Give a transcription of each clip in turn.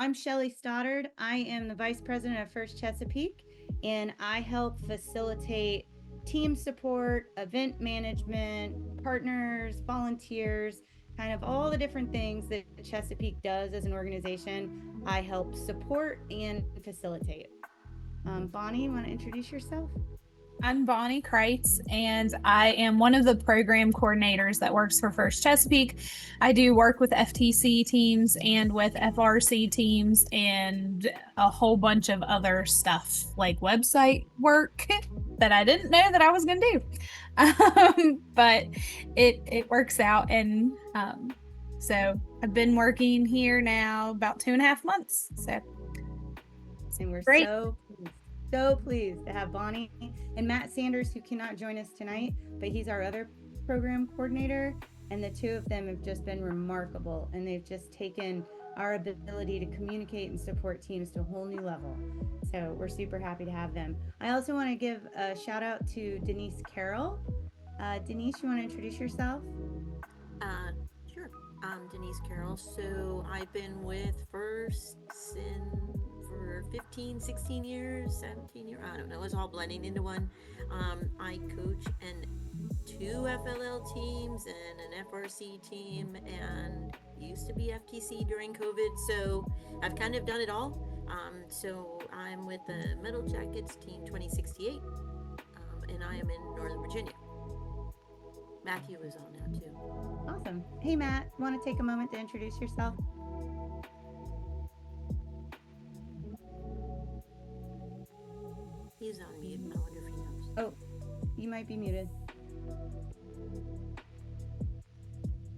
I'm Shelly Stoddard. I am the Vice President of FIRST Chesapeake, and I help facilitate team support, event management, partners, volunteers, kind of all the different things that Chesapeake does as an organization. I help support and facilitate. Bonnie, you want to introduce yourself? I'm Bonnie Kreitz, and I am one of the program coordinators that works for First Chesapeake. I do work with FTC teams and with FRC teams and a whole bunch of other stuff like website work that I didn't know that I was going to do. But it works out. And so I've been working here now about 2.5 months. And we're great. So pleased to have Bonnie and Matt Sanders, who cannot join us tonight, but he's our other program coordinator. And the two of them have just been remarkable, and they've just taken our ability to communicate and support teams to a whole new level. So we're super happy to have them. I also want to give a shout out to Denise Carroll. Denise, you want to introduce yourself? Sure. I'm Denise Carroll. So I've been with FIRST for 15, 16 years, 17 years, I don't know, it's all blending into one. I coach two FLL teams and an FRC team, and used to be FTC during COVID, so I've kind of done it all. So I'm with the Metal Jackets team 2068, and I am in Northern Virginia. Matthew is on now too. Awesome. Hey Matt, want to take a moment to introduce yourself? He's on mute. I wonder if he knows. Oh, you might be muted.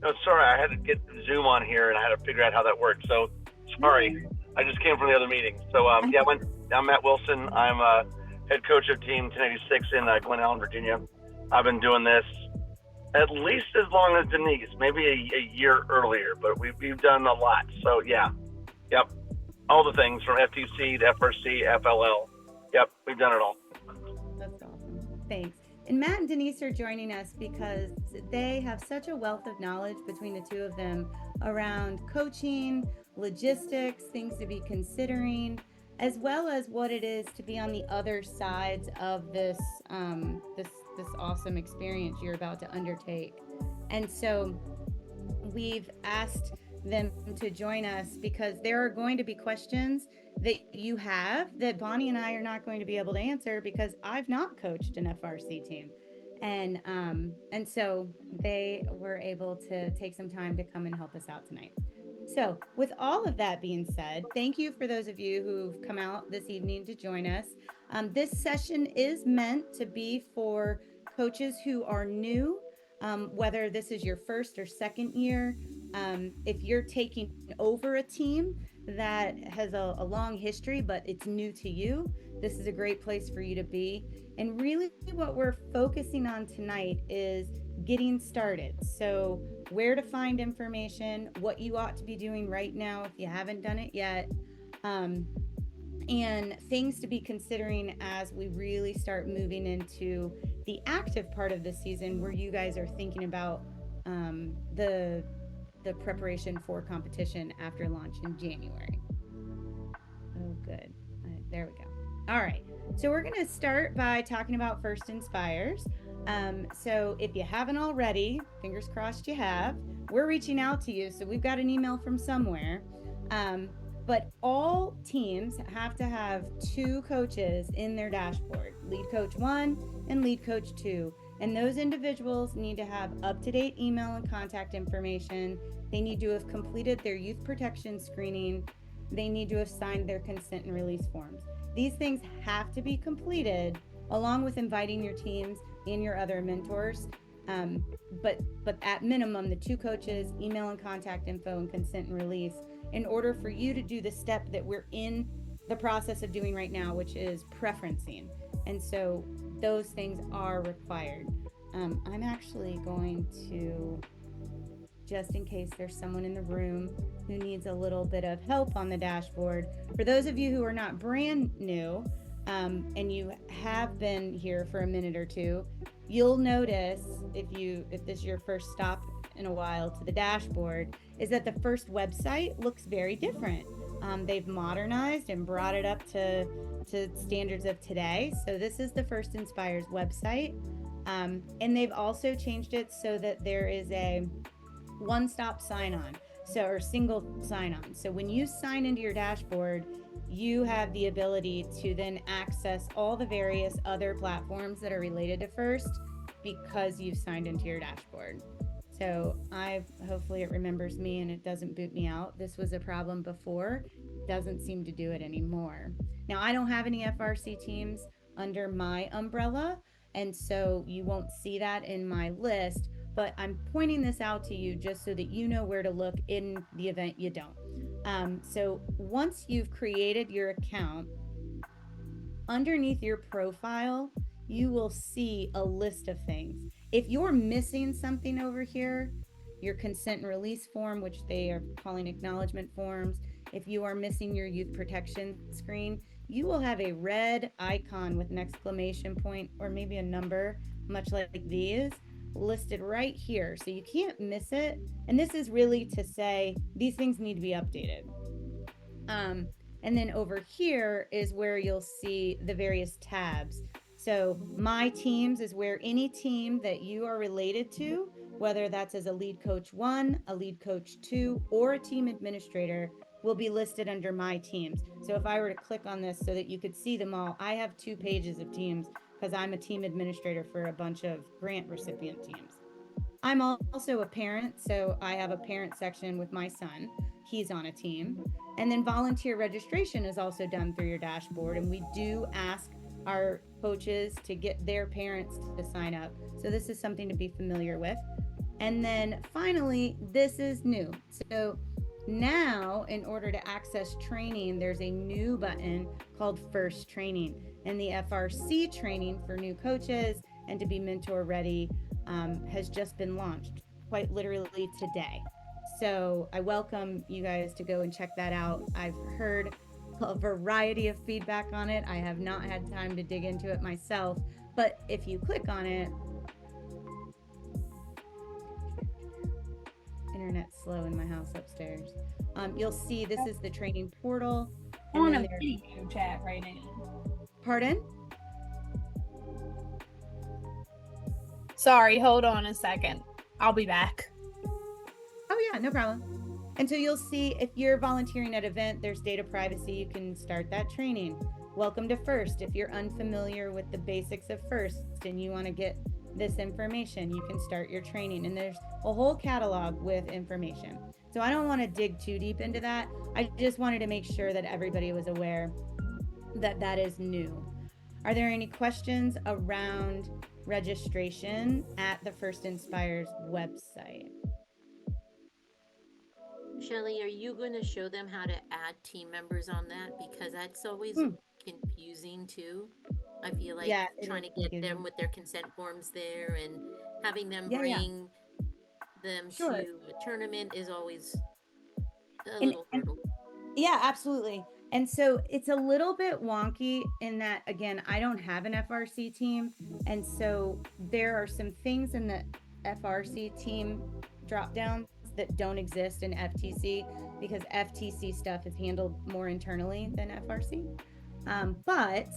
No, sorry, I had to get Zoom on here and I had to figure out how that worked. So sorry, I just came from the other meeting. So I'm Matt Wilson. I'm head coach of Team 1086 in Glen Allen, Virginia. I've been doing this at least as long as Denise, maybe a year earlier, but we've done a lot. So yep, all the things from FTC to FRC, FLL. Yep, we've done it all. That's awesome. Thanks. And Matt and Denise are joining us because they have such a wealth of knowledge between the two of them around coaching, logistics, things to be considering, as well as what it is to be on the other sides of this this awesome experience you're about to undertake. And so we've asked them to join us because there are going to be questions that you have that Bonnie and I are not going to be able to answer because I've not coached an FRC team. And so they were able to take some time to come and help us out tonight. So with all of that being said, thank you for those of you who've come out this evening to join us. This session is meant to be for coaches who are new, whether this is your first or second year. If you're taking over a team that has a long history, but it's new to you, this is a great place for you to be. And really what we're focusing on tonight is getting started. So where to find information, what you ought to be doing right now if you haven't done it yet, and things to be considering as we really start moving into the active part of the season where you guys are thinking about the preparation for competition after launch in January. Oh, good. There we go. All right. So we're going to start by talking about First Inspires. So if you haven't already, fingers crossed you have, we're reaching out to you. So we've got an email from somewhere. But all teams have to have two coaches in their dashboard, lead coach 1 and lead coach 2. And those individuals need to have up-to-date email and contact information. They need to have completed their youth protection screening. They need to have signed their consent and release forms. These things have to be completed along with inviting your teams and your other mentors. But at minimum, the two coaches, email and contact info and consent and release, in order for you to do the step that we're in the process of doing right now, which is preferencing. And so those things are required. I'm actually going to, just in case there's someone in the room who needs a little bit of help on the dashboard. For those of you who are not brand new, and you have been here for a minute or two, you'll notice if this is your first stop in a while to the dashboard, is that the FIRST website looks very different. They've modernized and brought it up to standards of today. So this is the First Inspires website. And they've also changed it so that there is a one-stop sign-on, or single sign-on. So when you sign into your dashboard, you have the ability to then access all the various other platforms that are related to First because you've signed into your dashboard. So hopefully it remembers me and it doesn't boot me out. This was a problem before. It doesn't seem to do it anymore. Now, I don't have any FRC teams under my umbrella, and so you won't see that in my list, but I'm pointing this out to you just so that you know where to look in the event you don't. So once you've created your account, underneath your profile, you will see a list of things. If you're missing something over here, your consent and release form, which they are calling acknowledgement forms, if you are missing your youth protection screen, you will have a red icon with an exclamation point or maybe a number, much like these, listed right here. So you can't miss it. And this is really to say these things need to be updated. And then over here is where you'll see the various tabs. So my teams is where any team that you are related to, whether that's as a lead coach 1, a lead coach 2, or a team administrator, will be listed under my teams. So if I were to click on this so that you could see them all, I have 2 pages of teams because I'm a team administrator for a bunch of grant recipient teams. I'm also a parent, so I have a parent section with my son. He's on a team. And then volunteer registration is also done through your dashboard, and we do ask our coaches to get their parents to sign up. So this is something to be familiar with. And then finally, this is new. So now, in order to access training, there's a new button called First Training. And the FRC training for new coaches and to be mentor ready has just been launched quite literally today. So I welcome you guys to go and check that out. I've heard a variety of feedback on it. I have not had time to dig into it myself, but if you click on it, internet's slow in my house upstairs. You'll see this is the training portal. I'm on a video chat right now. Pardon? Sorry, hold on a second. I'll be back. Oh yeah, no problem. And so you'll see if you're volunteering at an event, there's data privacy. You can start that training. Welcome to First. If you're unfamiliar with the basics of First and you want to get this information, you can start your training. And there's a whole catalog with information. So I don't want to dig too deep into that. I just wanted to make sure that everybody was aware that that is new. Are there any questions around registration at the First Inspires website? Shelly, are you going to show them how to add team members on that? Because that's always confusing too. I feel like trying to get them with their consent forms there and having them bring them to a tournament is always a little hurdle. Yeah, absolutely. And so it's a little bit wonky in that, again, I don't have an FRC team. And so there are some things in the FRC team drop downs that don't exist in FTC because FTC stuff is handled more internally than FRC. But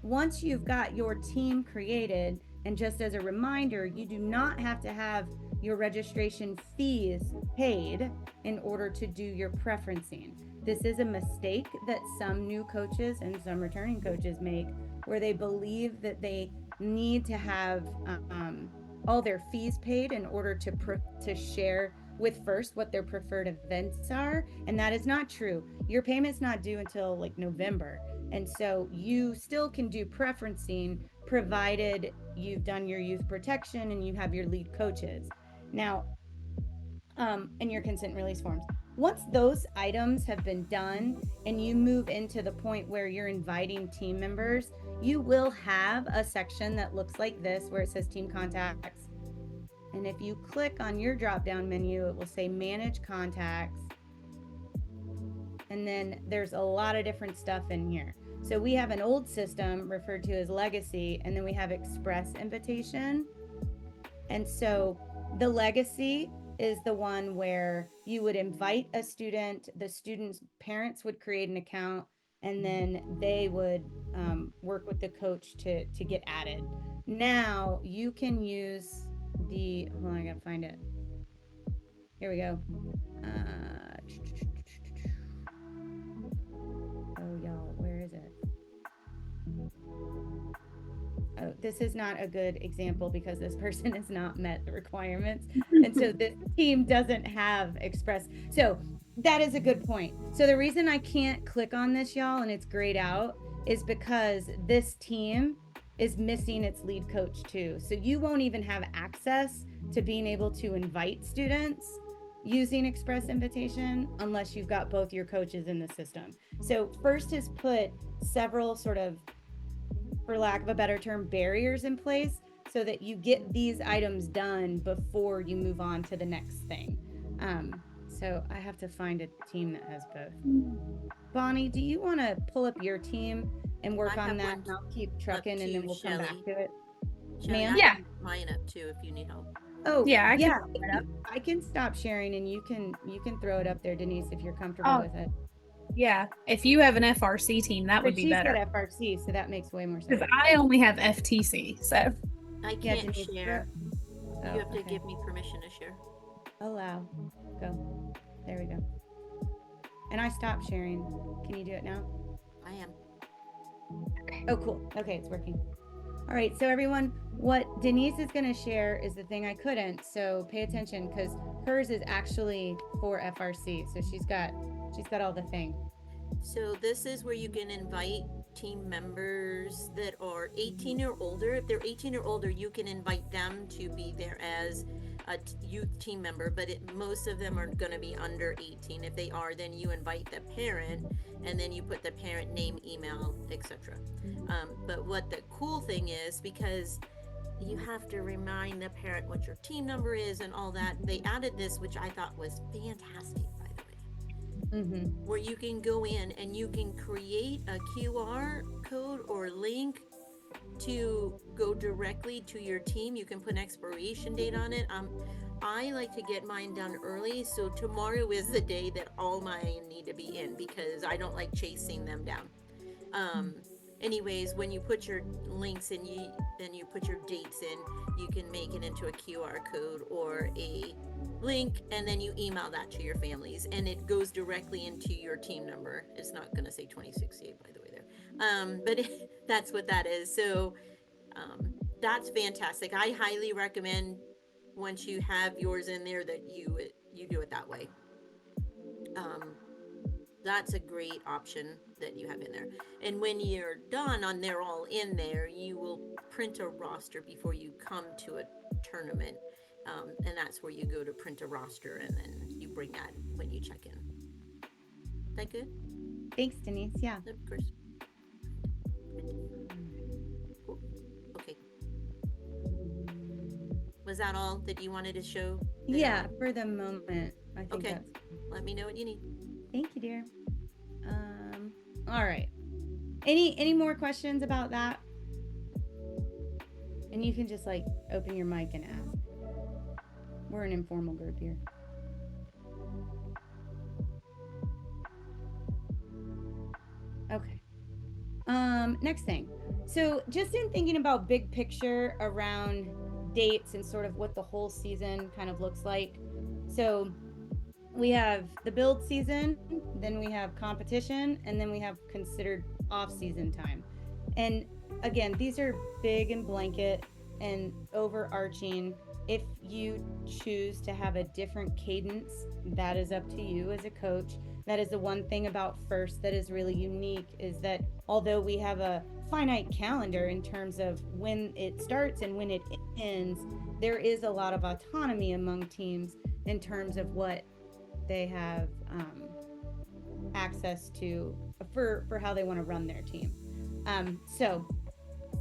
once you've got your team created, and just as a reminder, you do not have to have your registration fees paid in order to do your preferencing. This is a mistake that some new coaches and some returning coaches make, where they believe that they need to have all their fees paid in order to share with First what their preferred events are, and that is not true. Your payment's not due until like November, and so you still can do preferencing provided you've done your youth protection and you have your lead coaches. Now, and your consent release forms. Once those items have been done and you move into the point where you're inviting team members, you will have a section that looks like this where it says team contacts. And if you click on your drop-down menu, it will say manage contacts. And then there's a lot of different stuff in here. So we have an old system referred to as legacy, and then we have express invitation. And so the legacy is the one where you would invite a student, the student's parents would create an account, and then they would work with the coach to get added. Now you can use the, hold on, I gotta find it. Here we go. Oh, y'all, where is it? Oh, this is not a good example because this person has not met the requirements. And so this team doesn't have Express. So that is a good point. So the reason I can't click on this, y'all, and it's grayed out, is because this team is missing its lead coach too. So you won't even have access to being able to invite students using Express Invitation unless you've got both your coaches in the system. So FIRST has put several sort of, for lack of a better term, barriers in place so that you get these items done before you move on to the next thing. So I have to find a team that has both. Bonnie, do you want to pull up your team and work on that? And I'll keep trucking and then we'll come back to it. Ma'am? Yeah. Mine up too if you need help. Oh, Yeah, I can stop sharing and you can throw it up there, Denise, if you're comfortable with it. Yeah, if you have an FRC team, that would be better. She's got FRC, so that makes way more sense. Because I only have FTC, so. I can't share. Oh, You have to give me permission to share. Allow. Go. There we go. And I stopped sharing. Can you do it now? I am. Oh, cool. Okay, it's working. All right, so everyone, what Denise is going to share is the thing I couldn't. So pay attention because hers is actually for FRC. So she's got all the thing. So this is where you can invite team members that are 18 or older. If they're 18 or older, you can invite them to be there as a youth team member, but most of them are going to be under 18. If they are, then you invite the parent and then you put the parent name, email, etc. But what the cool thing is, because you have to remind the parent what your team number is and all that, they added this, which I thought was fantastic, by the way, where you can go in and you can create a QR code or link to go directly to your team. You can put an expiration date on it. I like to get mine done early, so tomorrow is the day that all mine need to be in because I don't like chasing them down. Anyways, when you put your links in, then you put your dates in, you can make it into a QR code or a link, and then you email that to your families, and it goes directly into your team number. It's not going to say 2068, by the way, there. But that's what that is. So that's fantastic. I highly recommend once you have yours in there that you do it that way. That's a great option that you have in there. And when you're done on they're all in there, you will print a roster before you come to a tournament. And that's where you go to print a roster and then you bring that when you check in. Is that good? Thanks, Denise. Yeah. Of course. Cool. Okay. Was that all that you wanted to show? Yeah, for the moment. I think Okay. that's... Let me know what you need. Thank you, dear. All right. Any more questions about that? And you can just like open your mic and ask. We're an informal group here. Okay. Next thing. So just in thinking about big picture around dates and sort of what the whole season kind of looks like. So we have the build season, then we have competition, and then we have considered off-season time. And again, these are big and blanket and overarching. If you choose to have a different cadence, that is up to you as a coach. That is the one thing about FIRST that is really unique, is that although we have a finite calendar in terms of when it starts and when it ends, there is a lot of autonomy among teams in terms of what they have access to for how they want to run their team. So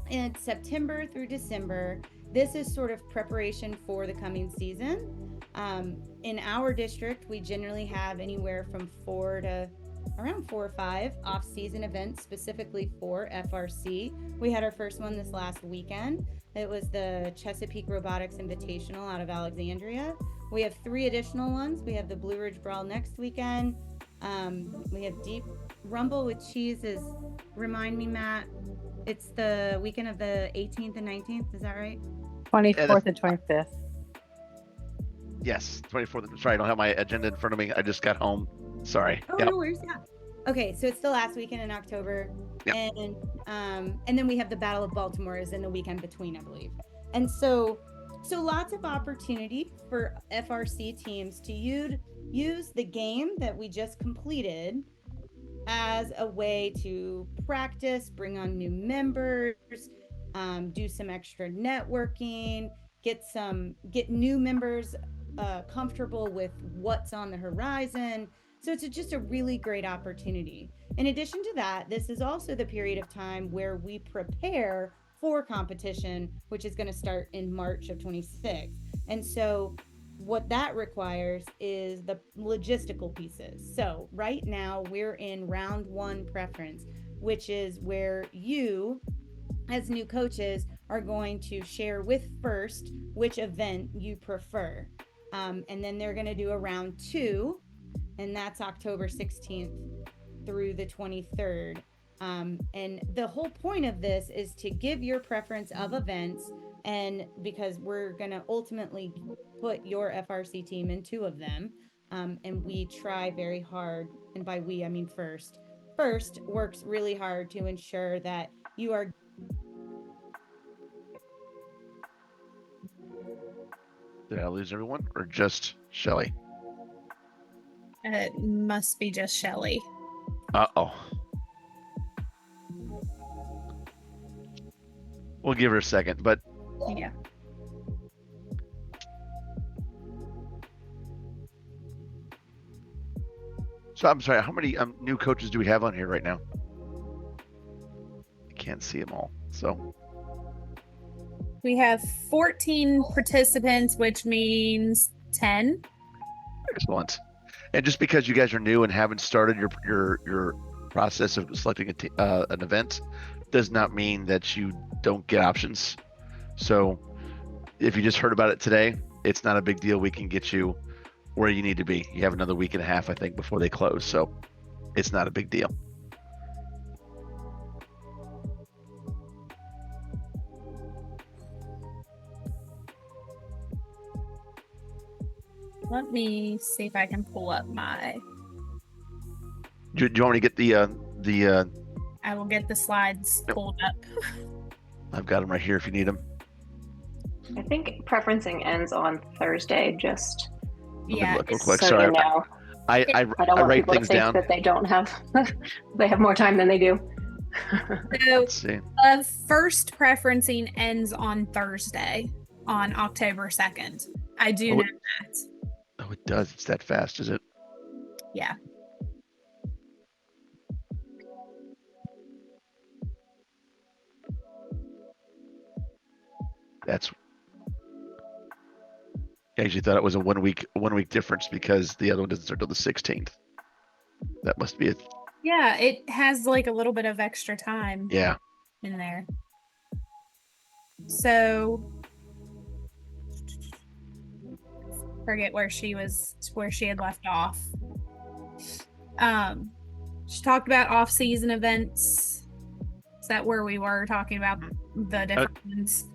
in September through December, this is sort of preparation for the coming season. In our district, we generally have anywhere from 4 or 5 off-season events specifically for FRC. We had our first one this last weekend. It was the Chesapeake Robotics Invitational out of Alexandria. We have 3 additional ones. We have the Blue Ridge Brawl next weekend. We have Deep Rumble with Cheese is, remind me, Matt, it's the weekend of the 18th and 19th. Is that right? 24th and 25th. Yes, 24th. I'm sorry, I don't have my agenda in front of me. I just got home. Sorry. Oh, Yep. no worries. Yeah. Okay, so it's the last weekend in October, Yep. and then we have the Battle of Baltimore is in the weekend between, I believe. And so lots of opportunity for FRC teams to use the game that we just completed as a way to practice, bring on new members, do some extra networking, get new members comfortable with what's on the horizon. So it's just a really great opportunity. In addition to that, this is also the period of time where we prepare for competition, which is going to start in March of 26. And so what that requires is the logistical pieces. So right now we're in round 1 preference, which is where you as new coaches are going to share with FIRST which event you prefer. And then they're going to do a round 2, and that's October 16th through the 23rd. And the whole point of this is to give your preference of events, and because we're going to ultimately put your FRC team in 2 of them. And we try very hard, and by we, I mean FIRST. FIRST works really hard to ensure that you are. Did I lose everyone or just Shelly? It must be just Shelly. Uh-oh. We'll give her a second, but Yeah. so I'm sorry, how many new coaches do we have on here right now? I can't see them all. So We have 14 participants, which means 10. excellent. And just because you guys are new and haven't started your process of selecting an event does not mean that you don't get options. So if you just heard about it today, it's not a big deal. We can get you where you need to be. You have another week and a half, I think, before they close. So it's not a big deal. Let me see if I can pull up my. Do you want me to get the I will get the slides pulled up. I've got them right here if you need them. I think preferencing ends on Thursday, just Let me Yeah, look real it's- quick. so Sorry, you know. I I don't I want write people to things think down. that they don't have, they have more time than they do. So Let's see. first preferencing ends on Thursday, on October 2nd. I do Oh, know it- that. Oh, it does. It's that fast, is it? Yeah. That's. I actually thought it was a one week difference because the other one doesn't start till the 16th. That must be it. Yeah, it has like a little bit of extra time Yeah. in there. So forget where she had left off. She talked about off-season events. Is that where we were talking about the different ones?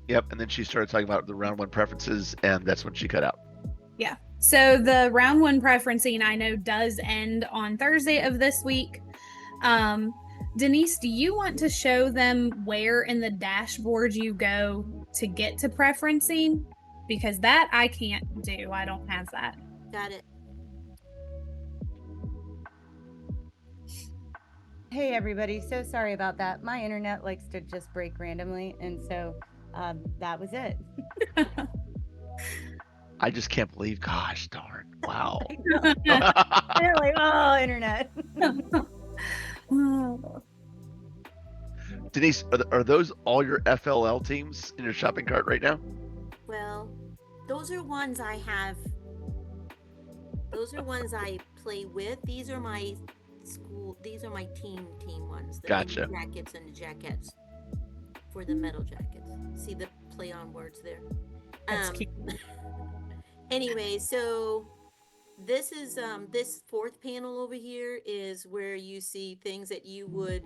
Yep. And then she started talking about the round 1 preferences, and that's when she cut out. Yeah. So the round 1 preferencing I know does end on Thursday of this week. Denise, do you want to show them where in the dashboard you go to get to preferencing? Because that I can't do. I don't have that. Got it. Hey everybody, so sorry about that. My internet likes to just break randomly, and so that was it. I just can't believe. Gosh darn! Wow. They're like, oh, internet. Denise, are those all your FLL teams in your shopping cart right now? Well, those are ones I have. Those are ones I play with. These are my school. These are my team ones. The Gotcha. jackets and the jackets for the metal jackets. See the play on words there. That's cute. Anyway, so this is this fourth panel over here is where you see things that you would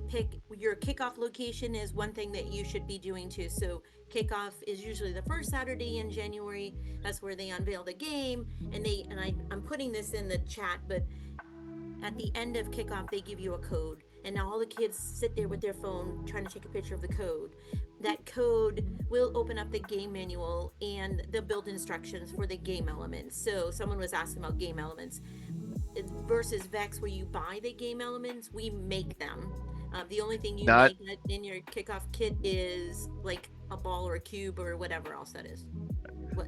pick. Your kickoff location is one thing that you should be doing too. So kickoff is usually the first Saturday in January. That's where they unveil the game, and I'm putting this in the chat, but at the end of kickoff they give you a code, and now all the kids sit there with their phone trying to take a picture of the code. That code will open up the game manual and the build instructions for the game elements. So someone was asking about game elements versus Vex, where you buy the game elements. We make them. The only thing you make in your kickoff kit is like a ball or a cube or whatever else that is.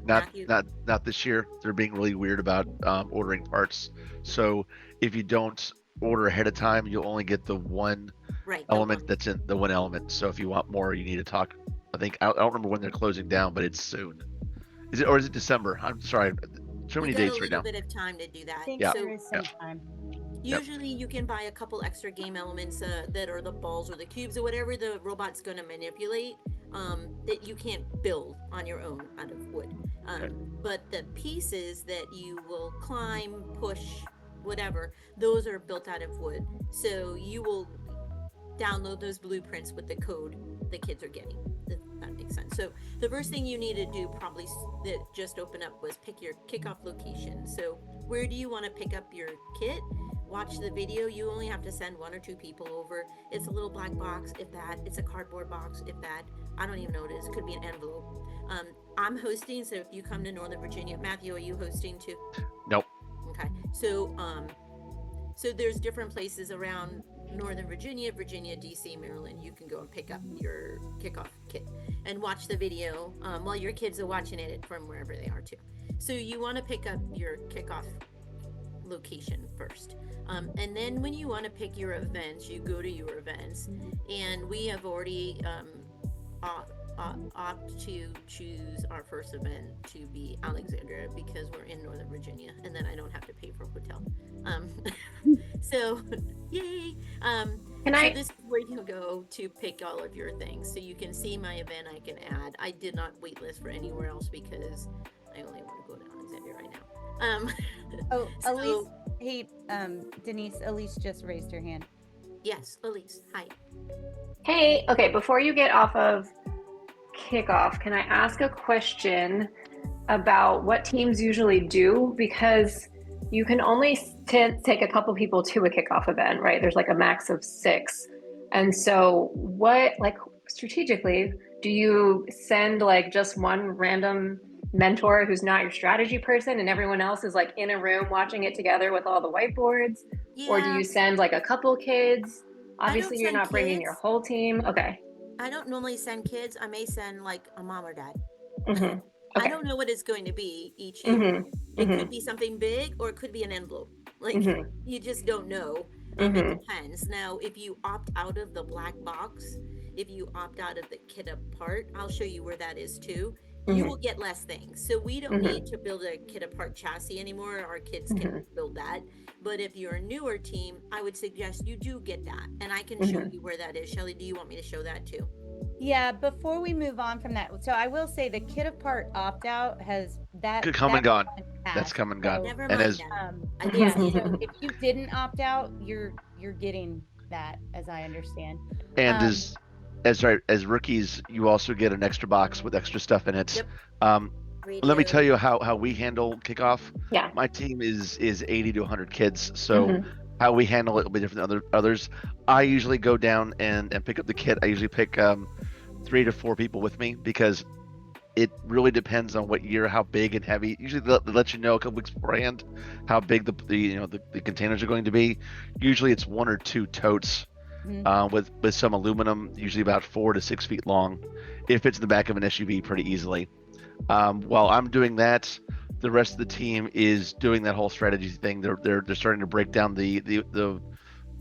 Not this year. They're being really weird about ordering parts. So if you don't order ahead of time, you'll only get the one element that's in the one element. So if you want more, you need to talk. I don't remember when they're closing down, but it's soon. Is it December? I'm sorry. So many dates right now. A little bit of time to do that. I think Yeah. there is some time. Usually you can buy a couple extra game elements that are the balls or the cubes or whatever the robot's going to manipulate that you can't build on your own out of wood. But the pieces that you will climb, push, whatever, those are built out of wood. So you will download those blueprints with the code the kids are getting. If that makes sense. So the first thing you need to do probably that just opened up was pick your kickoff location. So where do you want to pick up your kit? Watch the video. You only have to send 1 or 2 people over. It's a little black box, if that. It's a cardboard box, if that. I don't even know what it is. It could be an envelope. I'm hosting, so if you come to Northern Virginia, Matthew, are you hosting too? Nope. Okay. So there's different places around Northern Virginia, DC, Maryland. You can go and pick up your kickoff kit and watch the video while your kids are watching it from wherever they are too. So you want to pick up your kickoff location first. And then when you want to pick your events, you go to your events, and we have already opt to choose our first event to be Alexandria because we're in Northern Virginia, and then I don't have to pay for a hotel. So yay. This is where you go to pick all of your things. So you can see my event I can add. I did not waitlist for anywhere else because I only want to go to Alexandria right now. Elise, hey, Denise, Elise just raised her hand. Yes, Elise, hi. Hey, okay, before you get off of kickoff, can I ask a question about what teams usually do? Because you can only take a couple people to a kickoff event, right? There's like a max of 6. And so what, like strategically, do you send like just one random mentor who's not your strategy person and everyone else is like in a room watching it together with all the whiteboards? Yeah. Or do you send like a couple kids? Obviously you're not bringing your whole team. Okay. I don't normally send kids. I may send like a mom or dad. Mm-hmm. Okay. I don't know what it's going to be each year. Mm-hmm. It could be something big or it could be an envelope. Like you just don't know. It depends. Now, if you opt out of the black box, if you opt out of the kit apart, I'll show you where that is too. You will get less things. So we don't need to build a kit apart chassis anymore. Our kids can build that. But if you're a newer team, I would suggest you do get that. And I can show you where that is. Shelly, do you want me to show that too? Yeah, before we move on from that, so I will say the kit apart opt out has that come and gone. That's come and gone. Never and mind yeah, so if you didn't opt out, you're getting that, as I understand. And as rookies, you also get an extra box with extra stuff in it. Yep. Let me tell you how we handle kickoff. Yeah. My team is 80 to 100 kids, so how we handle it will be different than others. I usually go down and pick up the kit. I usually pick 3 to 4 people with me because it really depends on what year, how big and heavy. Usually they let you know a couple weeks beforehand how big the containers are going to be. Usually it's 1 or 2 totes with some aluminum, usually about 4 to 6 feet long. It fits in the back of an SUV pretty easily. While I'm doing that, the rest of the team is doing that whole strategy thing. They're starting to break down the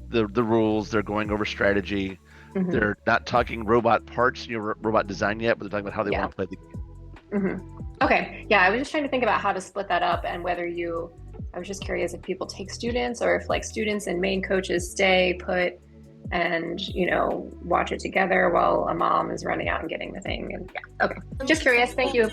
rules. They're going over strategy. They're not talking robot parts, robot design yet, but they're talking about how they want to play the game. Okay. Yeah, I was just trying to think about how to split that up and whether I was just curious if people take students or if like students and main coaches stay put and watch it together while a mom is running out and getting the thing. And okay, just curious. Thank you.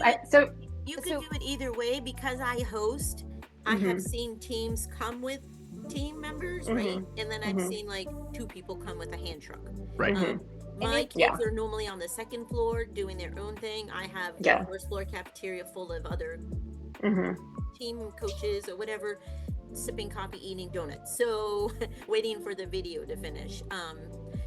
You could So- do it either way because I host. I have seen teams come with team members, right? And then I've seen like 2 people come with a hand truck. Right. My it- kids are normally on the second floor doing their own thing. I have the first floor cafeteria full of other team coaches or whatever, sipping coffee, eating donuts. So waiting for the video to finish.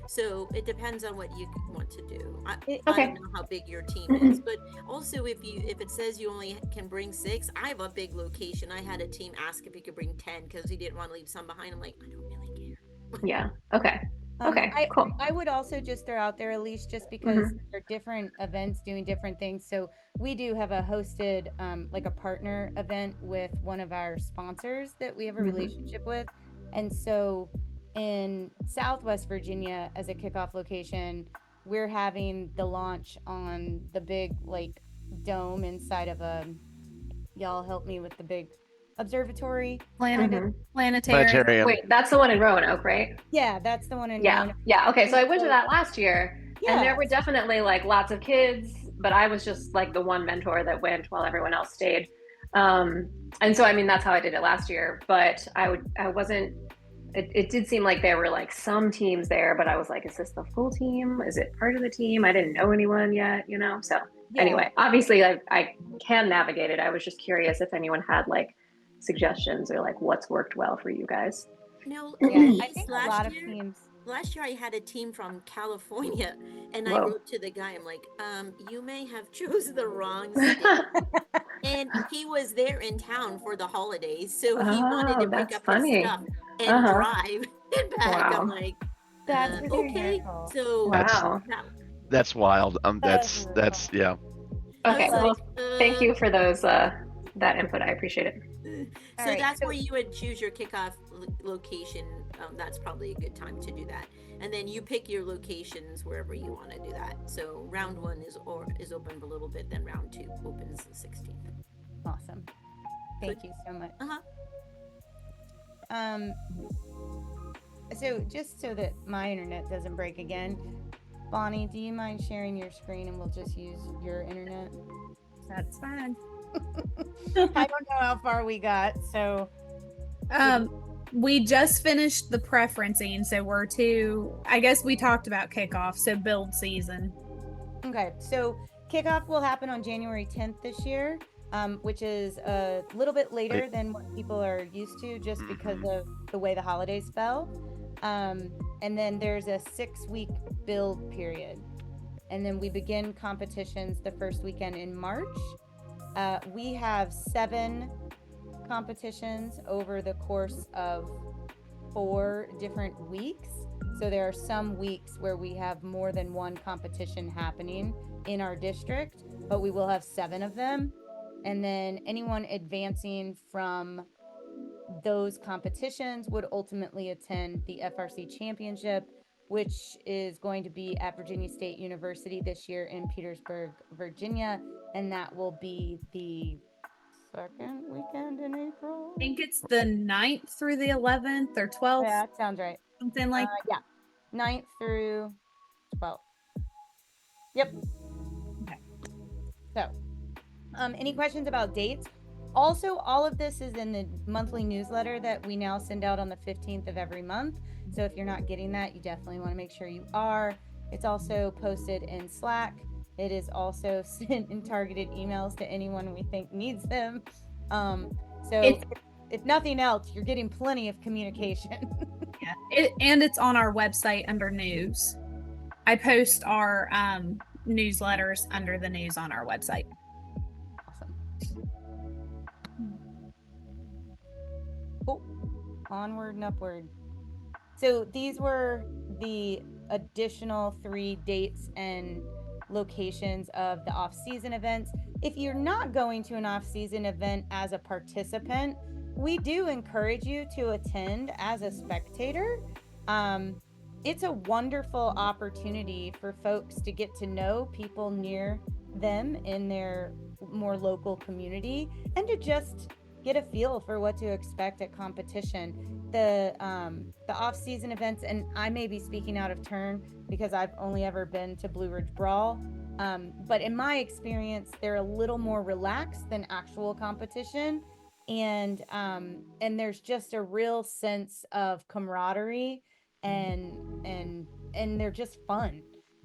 So it depends on what you want to do. I don't know how big your team is, but also if it says you only can bring 6, I have a big location. I had a team ask if he could bring 10 because he didn't want to leave some behind. I'm like, I don't really care. Yeah. Okay. Okay. Cool. I would also just throw out there, Elise, just because there are different events doing different things. So we do have a hosted, like a partner event with one of our sponsors that we have a relationship with. And so in Southwest Virginia, as a kickoff location, we're having the launch on the big like dome inside of y'all help me with the big observatory. Planetarium. Wait, that's the one in Roanoke, right? Yeah, that's the one in Yeah. Roanoke. Yeah. Okay. So I went to that last year, and there Yeah. were definitely like lots of kids, but I was just like the one mentor that went while everyone else stayed. And so, I mean, that's how I did it last year, but I wasn't, it did seem like there were like some teams there, but I was like, is this the full team? Is it part of the team? I didn't know anyone yet, you know? So anyway, obviously I can navigate it. I was just curious if anyone had like suggestions or like what's worked well for you guys. No, Yeah, I think a lot of teams. Last year I had a team from California, and I Whoa. wrote to the guy, I'm like, you may have chose the wrong state. And he was there in town for the holidays, so he wanted to pick that's up funny. his stuff and drive it back. Wow. I'm like, That's okay. hysterical. So Wow. That's wild. That's yeah. Okay. I was Well, like, thank you for those, that input. I appreciate it. So All right, that's so- where you would choose your kickoff location. That's probably a good time to do that. And then you pick your locations wherever you want to do that. So round 1 is open a little bit, then round 2 opens the 16th. Awesome. Thank you so much. Uh-huh. So just so that my internet doesn't break again, Bonnie, do you mind sharing your screen and we'll just use your internet? That's fine. I don't know how far we got, so We just finished the preferencing, so we're I guess we talked about kickoff, so build season. okay. So kickoff will happen on January 10th this year, which is a little bit later than what people are used to, just because of the way the holidays fell. And then there's a 6-week build period, and then we begin competitions the first weekend in March. We have 7 competitions over the course of 4 different weeks. So there are some weeks where we have more than one competition happening in our district, but we will have 7 of them. And then anyone advancing from those competitions would ultimately attend the FRC championship, which is going to be at Virginia State University this year in Petersburg, Virginia. And that will be the 2nd weekend in April. I think it's the 9th through the 11th or 12th, Yeah, that sounds right. something like Yeah, 9th through 12th. Yep. Okay. So, any questions about dates? Also, all of this is in the monthly newsletter that we now send out on the 15th of every month. So if you're not getting that, you definitely want to make sure you are. It's also posted in Slack. It is also sent in targeted emails to anyone we think needs them. So if nothing else, you're getting plenty of communication. and it's on our website under news. I post our newsletters under the news on our website. Awesome. Oh, onward and upward. So these were the additional 3 dates and locations of the off-season events. If you're not going to an off-season event as a participant, we do encourage you to attend as a spectator. It's a wonderful opportunity for folks to get to know people near them in their more local community and to just get a feel for what to expect at competition. The off-season events, and I may be speaking out of turn because I've only ever been to Blue Ridge Brawl. But in my experience, they're a little more relaxed than actual competition. And there's just a real sense of camaraderie and they're just fun.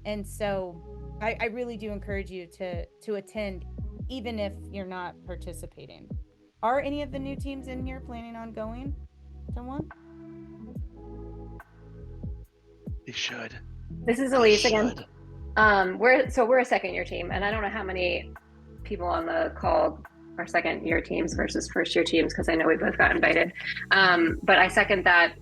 And so I really do encourage you to attend, even if you're not participating. Are any of the new teams in here planning on going to one? They should. This is They Elise again. should. We're a second year team, and I don't know how many people on the call are second year teams versus first year teams, because I know we both got invited. But I second that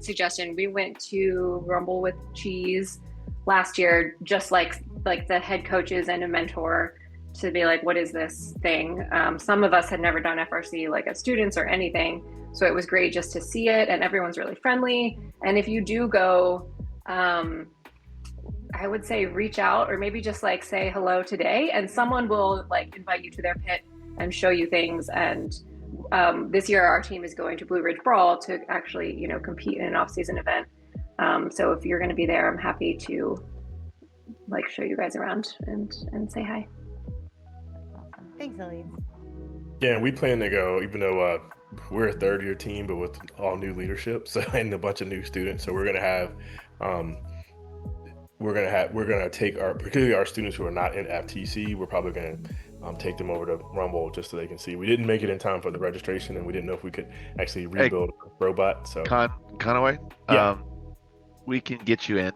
suggestion. We went to Rumble with Cheese last year, just like the head coaches and a mentor, to be like, what is this thing? Some of us had never done FRC like as students or anything, so it was great just to see it, and everyone's really friendly. And if you do go, I would say reach out, or maybe just like say hello today, and someone will like invite you to their pit and show you things. And this year our team is going to Blue Ridge Brawl to actually, compete in an off-season event. So if you're going to be there, I'm happy to like show you guys around and say hi. Awesome. Thanks, Elise. Yeah, we plan to go, even though we're a third year team, but with all new leadership, so and a bunch of new students. So we're gonna have we're gonna take particularly our students who are not in FTC. We're probably gonna take them over to Rumble just so they can see. We didn't make it in time for the registration, and we didn't know if we could actually rebuild a robot. So Conaway, yeah. We can get you in.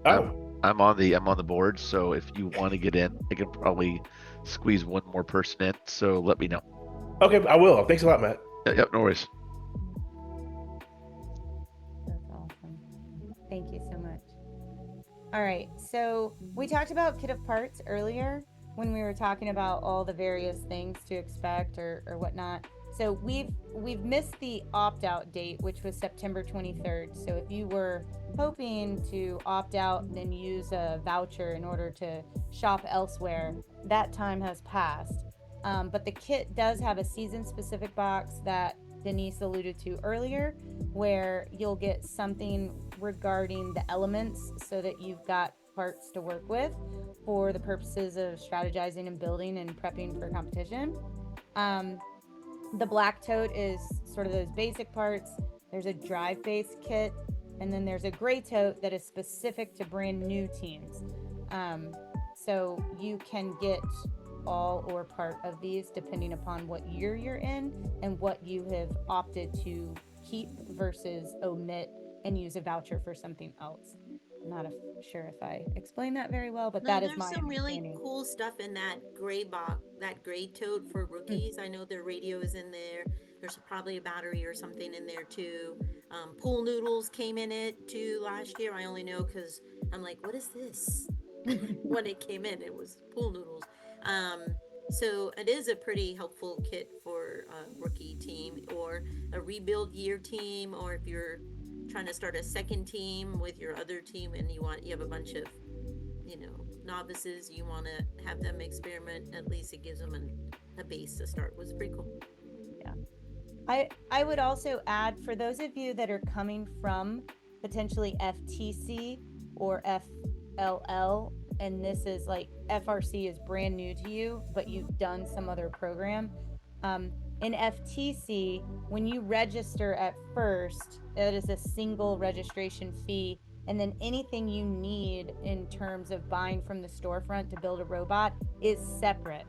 Oh. I'm on the board, so if you want to get in, I can probably squeeze one more person in. So let me know. Okay, I will. Thanks a lot, Matt. Yep, no worries. That's awesome. Thank you so much. All right, so we talked about kit of parts earlier when we were talking about all the various things to expect or whatnot. So we've missed the opt-out date, which was September 23rd. So if you were hoping to opt out and then use a voucher in order to shop elsewhere, that time has passed. But the kit does have a season-specific box that Denise alluded to earlier, where you'll get something regarding the elements so that you've got parts to work with for the purposes of strategizing and building and prepping for competition. The black tote is sort of those basic parts. There's a drive-based kit, and then there's a gray tote that is specific to brand new teams. So you can get all or part of these depending upon what year you're in and what you have opted to keep versus omit and use a voucher for something else. I'm not sure if I explained that very well, but that is my There's some really understanding. cool stuff in that gray box, that gray tote for rookies. I know their radio is in there. There's probably a battery or something in there too. Pool noodles came in it too last year. I only know because I'm like, what is this? When it came in, it was pool noodles. So it is a pretty helpful kit for a rookie team or a rebuild year team, or if you're trying to start a second team with your other team and you have a bunch of novices, you want to have them experiment. At least it gives them a base to start with. It's pretty cool. Yeah, I would also add, for those of you that are coming from potentially FTC or FLL, and this is like FRC is brand new to you, but you've done some other program. In FTC, when you register at FIRST, it is a single registration fee, and then anything you need in terms of buying from the storefront to build a robot is separate.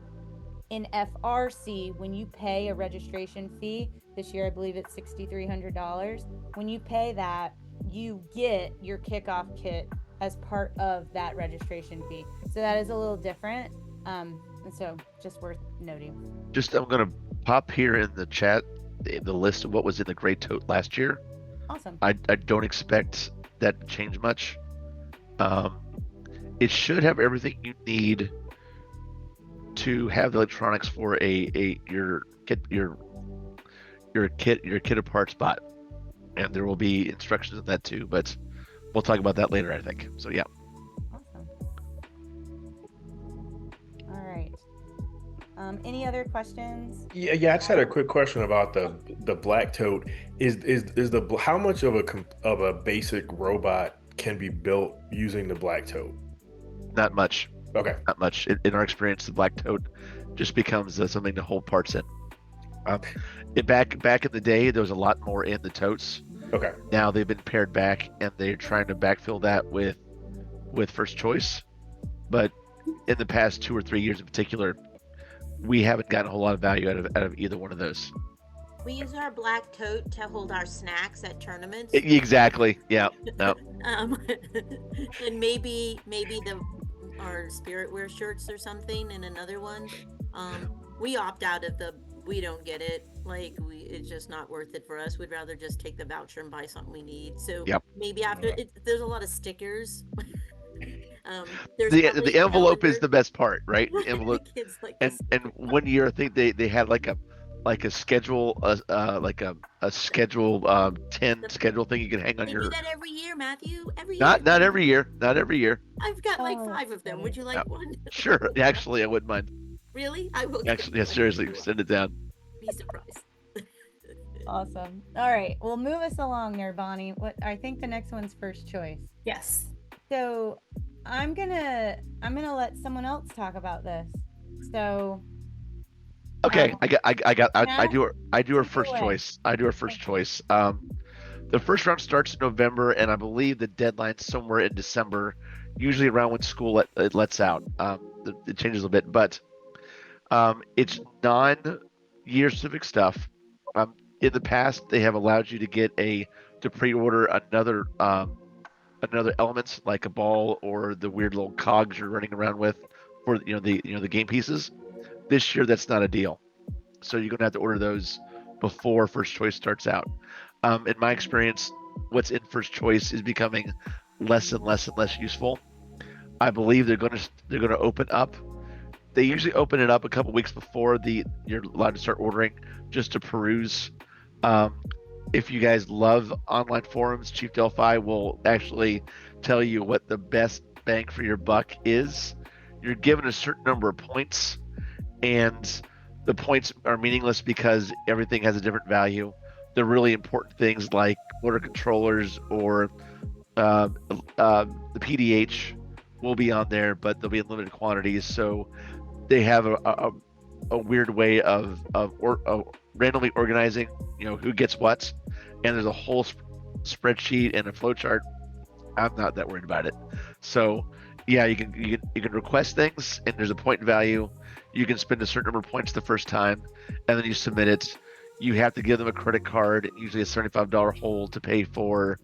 In FRC, when you pay a registration fee, this year I believe it's $6,300, when you pay that, you get your kickoff kit as part of that registration fee. So that is a little different, and so just worth noting. I'm gonna pop here in the chat the list of what was in the gray tote last year. Awesome. I don't expect that to change much. It should have everything you need to have the electronics for your kit apart spot, and there will be instructions on that too. But we'll talk about that later, I think. So yeah. Awesome. All right. Any other questions? Yeah. I just had a quick question about the black tote. How much of a basic robot can be built using the black tote? Not much. Okay. Not much. In our experience, the black tote just becomes something to hold parts in. Back in the day, there was a lot more in the totes. Okay. Now they've been pared back, and they're trying to backfill that with first choice. But in the past 2 or 3 years in particular, we haven't gotten a whole lot of value out of either one of those. We use our black tote to hold our snacks at tournaments. Exactly. Yeah. No. And maybe our spirit wear shirts or something in another one. We opt out of we don't get it. Like it's just not worth it for us. We'd rather just take the voucher and buy something we need. So Yep. maybe after there's a lot of stickers. There's The envelope is the best part, right? The envelope. Kids like And 1 year, I think they had like a schedule, like a schedule 10 schedule thing you can hang on they your. do that every year, Matthew. Every Not year. every year. Not every year. I've got like Oh, 5 of them. Would you like Yep. one? Sure. Actually, I wouldn't mind. Really? I will. Actually, yeah, seriously, send it down. Be surprised. Awesome. All right. Well, move us along there, Bonnie. What I think the next one's first choice. Yes. So I'm gonna let someone else talk about this. So Okay, I do our take first away. choice. I do our first choice. The first round starts in November, and I believe the deadline's somewhere in December, usually around when school it lets out. It changes a bit, but it's non-year specific stuff. In the past, they have allowed you to to pre-order another elements like a ball or the weird little cogs you're running around with for the game pieces. This year, that's not a deal. So you're gonna have to order those before first choice starts out. In my experience, what's in first choice is becoming less and less and less useful. I believe they're gonna open up. They usually open it up a couple weeks before you're allowed to start ordering, just to peruse. If you guys love online forums, Chief Delphi will actually tell you what the best bang for your buck is. You're given a certain number of points, and the points are meaningless because everything has a different value. The really important things like motor controllers or the PDH will be on there, but they'll be in limited quantities. So they have a weird way of randomly organizing, who gets what, and there's a whole spreadsheet and a flowchart. I'm not that worried about it. So yeah, you can request things, and there's a point value. You can spend a certain number of points the first time, and then you submit it. You have to give them a credit card, usually a $75 hold to pay for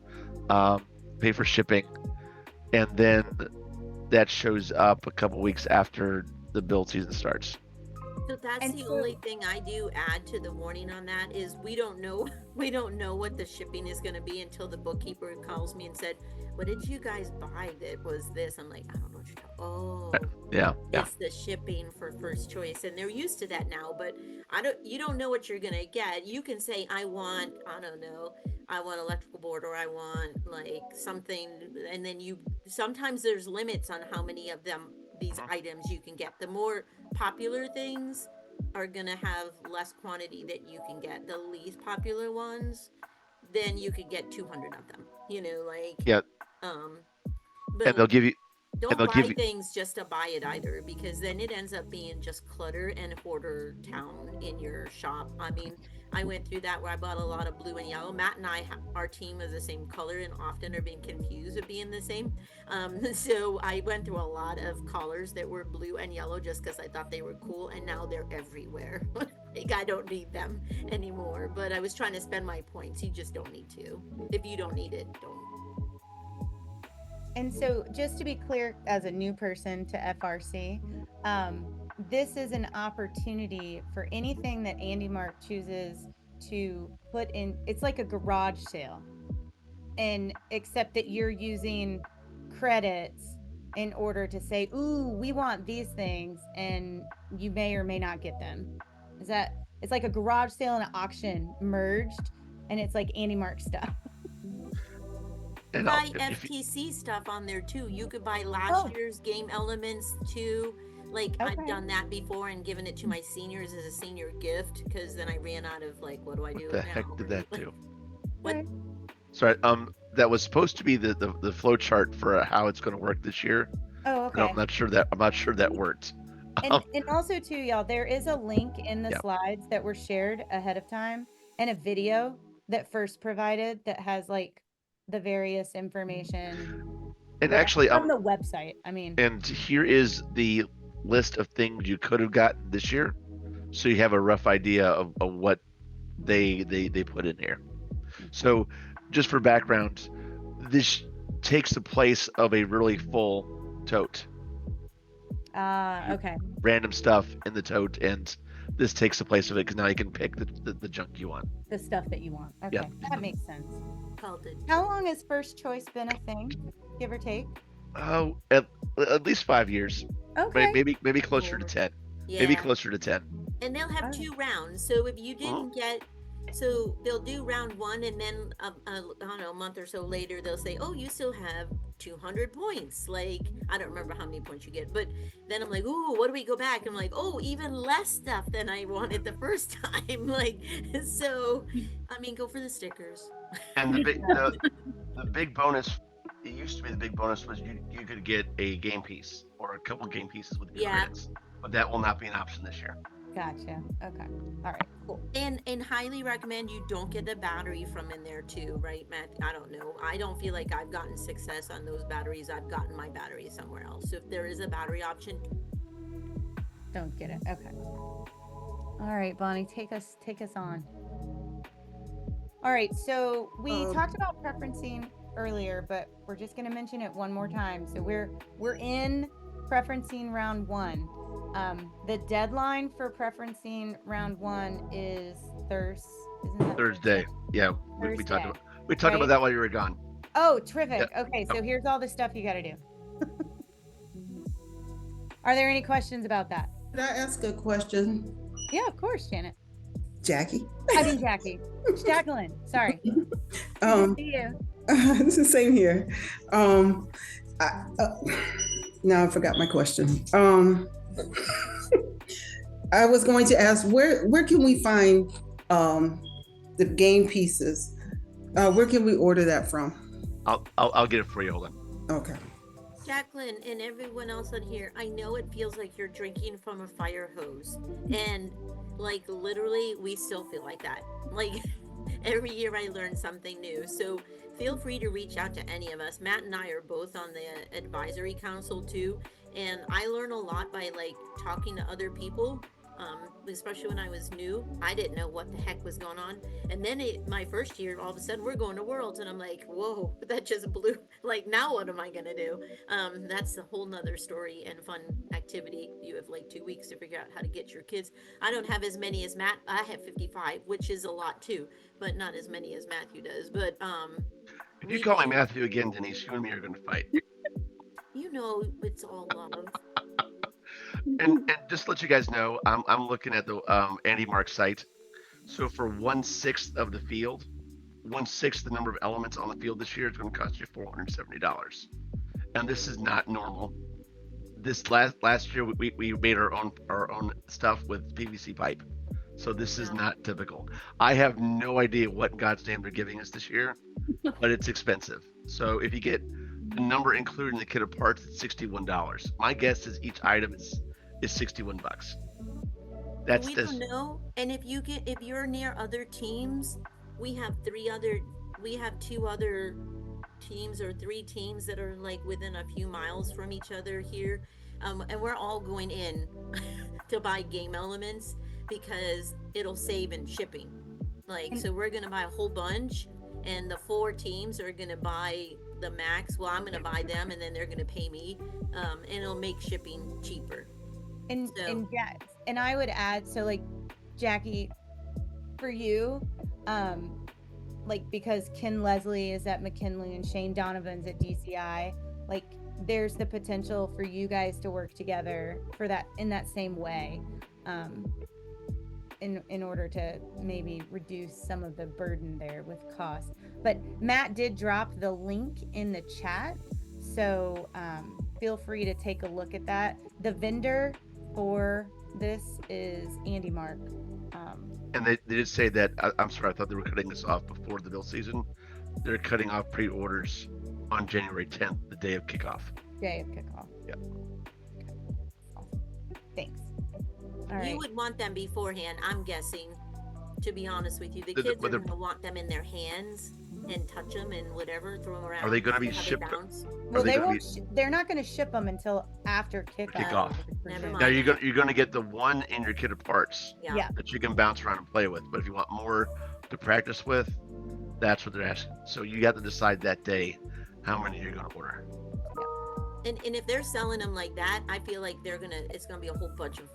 shipping, and then that shows up a couple weeks after the build season starts. So that's And the so- only thing I do add to the warning on that is we don't know what the shipping is going to be until the bookkeeper calls me and said, "What did you guys buy that was this?" I'm like, "I don't know what you're talking." Oh, Yeah. it's the shipping for first choice, and they're used to that now. But you don't know what you're gonna get. You can say, I want electrical board, or I want like something, and then sometimes there's limits on how many of these items you can get. The more popular things are gonna have less quantity that you can get. The least popular ones, then you could get 200 of them. Yeah. But And they'll give you. don't they'll buy give you- things just to buy it either, because then it ends up being just clutter and hoarder town in your shop. I mean, I went through that where I bought a lot of blue and yellow. Matt and our team is the same color and often are being confused of being the same. So I went through a lot of collars that were blue and yellow just because I thought they were cool, and now they're everywhere. Like, I don't need them anymore, but I was trying to spend my points. You just don't need to. If you don't need it, don't. And so, just to be clear, as a new person to FRC, this is an opportunity for anything that Andy Mark chooses to put in. It's like a garage sale, and except that you're using credits in order to say, "Ooh, we want these things," and you may or may not get them. It's like a garage sale and an auction merged, and it's like Andy Mark stuff. And Buy if you- FTC stuff on there too. You could buy last year's game elements too. Like, I've Okay. done that before and given it to my seniors as a senior gift, because then I ran out of like, what do I do What the now? heck did that do? What? Sorry. That was supposed to be the flow chart for how it's going to work this year. Oh, Okay. I'm not sure that worked. And also too, y'all, there is a link in the Yeah. slides that were shared ahead of time and a video that FIRST provided that has like the various information And actually, from the website. I mean, and here is the list of things you could have gotten this year, so you have a rough idea of what they put in here. So, just for background, this takes the place of a really full tote. okay. Random stuff in the tote, and this takes the place of it because now you can pick the junk you want. The stuff that you want. Okay. Yep. That makes sense. Called it. How long has First Choice been a thing, give or take? Oh, at least 5 years. Okay. Maybe closer to 10. Yeah. Maybe closer to 10. And they'll have Alright. 2 rounds. So if you didn't get, so they'll do round 1, and then I don't know, a month or so later they'll say, oh, you still have 200 points. Like, I don't remember how many points you get, but then I'm like, ooh, what do we go back? I'm like, oh, even less stuff than I wanted the first time. Like, so I mean, go for the stickers. And the big bonus, it used to be the big bonus was you could get a game piece or a couple game pieces with your Yeah. credits, but that will not be an option this year. Gotcha. Okay. All right. Cool. And highly recommend you don't get the battery from in there too, right, Matt? I don't know. I don't feel like I've gotten success on those batteries. I've gotten my battery somewhere else. So if there is a battery option, Don't get it. Okay. All right, Bonnie, take us on. All right, so we talked about preferencing earlier, but we're just going to mention it one more time. So we're in preferencing round 1. The deadline for preferencing round 1 is Thursday. Yeah, we talked right? about that while you were gone. Oh, terrific. Yeah. Okay, so here's all the stuff you got to do. Are there any questions about that? Could I ask a question, Yeah, of course, Janet. Jackie? I mean, Jackie. Jacqueline. Sorry. Um, See you. it's the same here. Now I forgot my question. I was going to ask where can we find the game pieces? Where can we order that from? I'll get it for you. Hold on. Okay. Jacqueline and everyone else on here, I know it feels like you're drinking from a fire hose, and like literally we still feel like that. Like every year I learn something new. So feel free to reach out to any of us. Matt and I are both on the advisory council too, and I learn a lot by like talking to other people. Especially when I was new, I didn't know what the heck was going on. And then my first year, all of a sudden we're going to Worlds, and I'm like, whoa, that just blew. Like, now what am I gonna do? That's a whole nother story and fun activity. You have like 2 weeks to figure out how to get your kids. I don't have as many as Matt. I have 55, which is a lot too, but not as many as Matthew does. But If you call me Matthew again, Denise, you and me are going to fight. you know, it's all love. And just to let you guys know, I'm looking at the Andy Mark site. So for 1/6 of the field, 1/6 the number of elements on the field this year, it's going to cost you $470. And this is not normal. This last year we made our own stuff with PVC pipe. So this is not typical. I have no idea what in God's name they're giving us this year, but it's expensive. So if you get the number included in the kit of parts, it's $61. My guess is each item is $61. That's We don't know. And if you're near other teams, we have 2 other teams or 3 teams that are like within a few miles from each other here. And we're all going in to buy game elements because it'll save in shipping. Like, so we're going to buy a whole bunch, and the 4 teams are going to buy the max. Well, I'm going to buy them, and then they're going to pay me. And it'll make shipping cheaper. And So- and yeah, and I would add, so like Jackie, for you, like because Ken Leslie is at McKinley and Shane Donovan's at DCI, like there's the potential for you guys to work together for that in that same way, in order to maybe reduce some of the burden there with cost. But Matt did drop the link in the chat, so feel free to take a look at that. The vendor for this is Andy Mark. And they did say that, I'm sorry, I thought they were cutting this off before the build season. They're cutting off pre-orders on January 10th, the day of kickoff. day of kickoff. Yeah. Okay. Awesome. Thanks. All right. You would want them beforehand, I'm guessing, to be honest with you. The The- kids are whether- going to want them in their hands and touch them and whatever, throw them around. Are they going to be have they shipped? bounce. Well, they they gonna won't. They're not going to ship them until after kickoff. Kickoff. Never Sure. mind. Now you're going to get the one in your kit of parts Yeah. Yeah. that you can bounce around and play with. But if you want more to practice with, that's what they're asking. So you got to decide that day how many you're going to order. And if they're selling them like that, I feel like it's gonna be a whole bunch of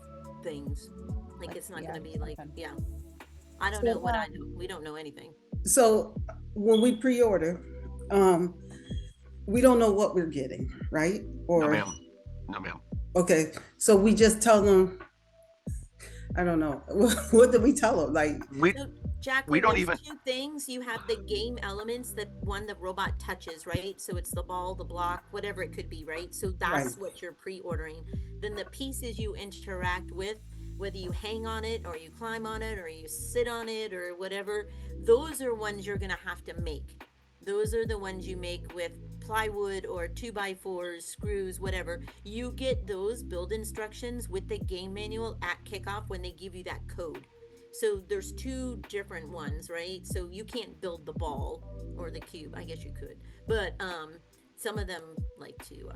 things. Like it's not Yeah, gonna be like, okay. yeah. I don't So, know what I know. We don't know anything. So when we pre-order, we don't know what we're getting, right? Or No, ma'am. No, ma'am. okay, so we just tell them. I don't know. What do we tell them? Like, We So, Jacqueline, We don't there's even- two things. You have the game elements, that one the robot touches, right? So it's the ball, the block, whatever it could be, right? So that's Right. what you're pre-ordering. Then the pieces you interact with, whether you hang on it or you climb on it or you sit on it or whatever, those are ones you're gonna have to make. Those are the ones you make with plywood or 2x4s, screws, whatever. You get those build instructions with the game manual at kickoff when they give you that code. So there's two different ones, right? So you can't build the ball or the cube. I guess you could, but some of them like to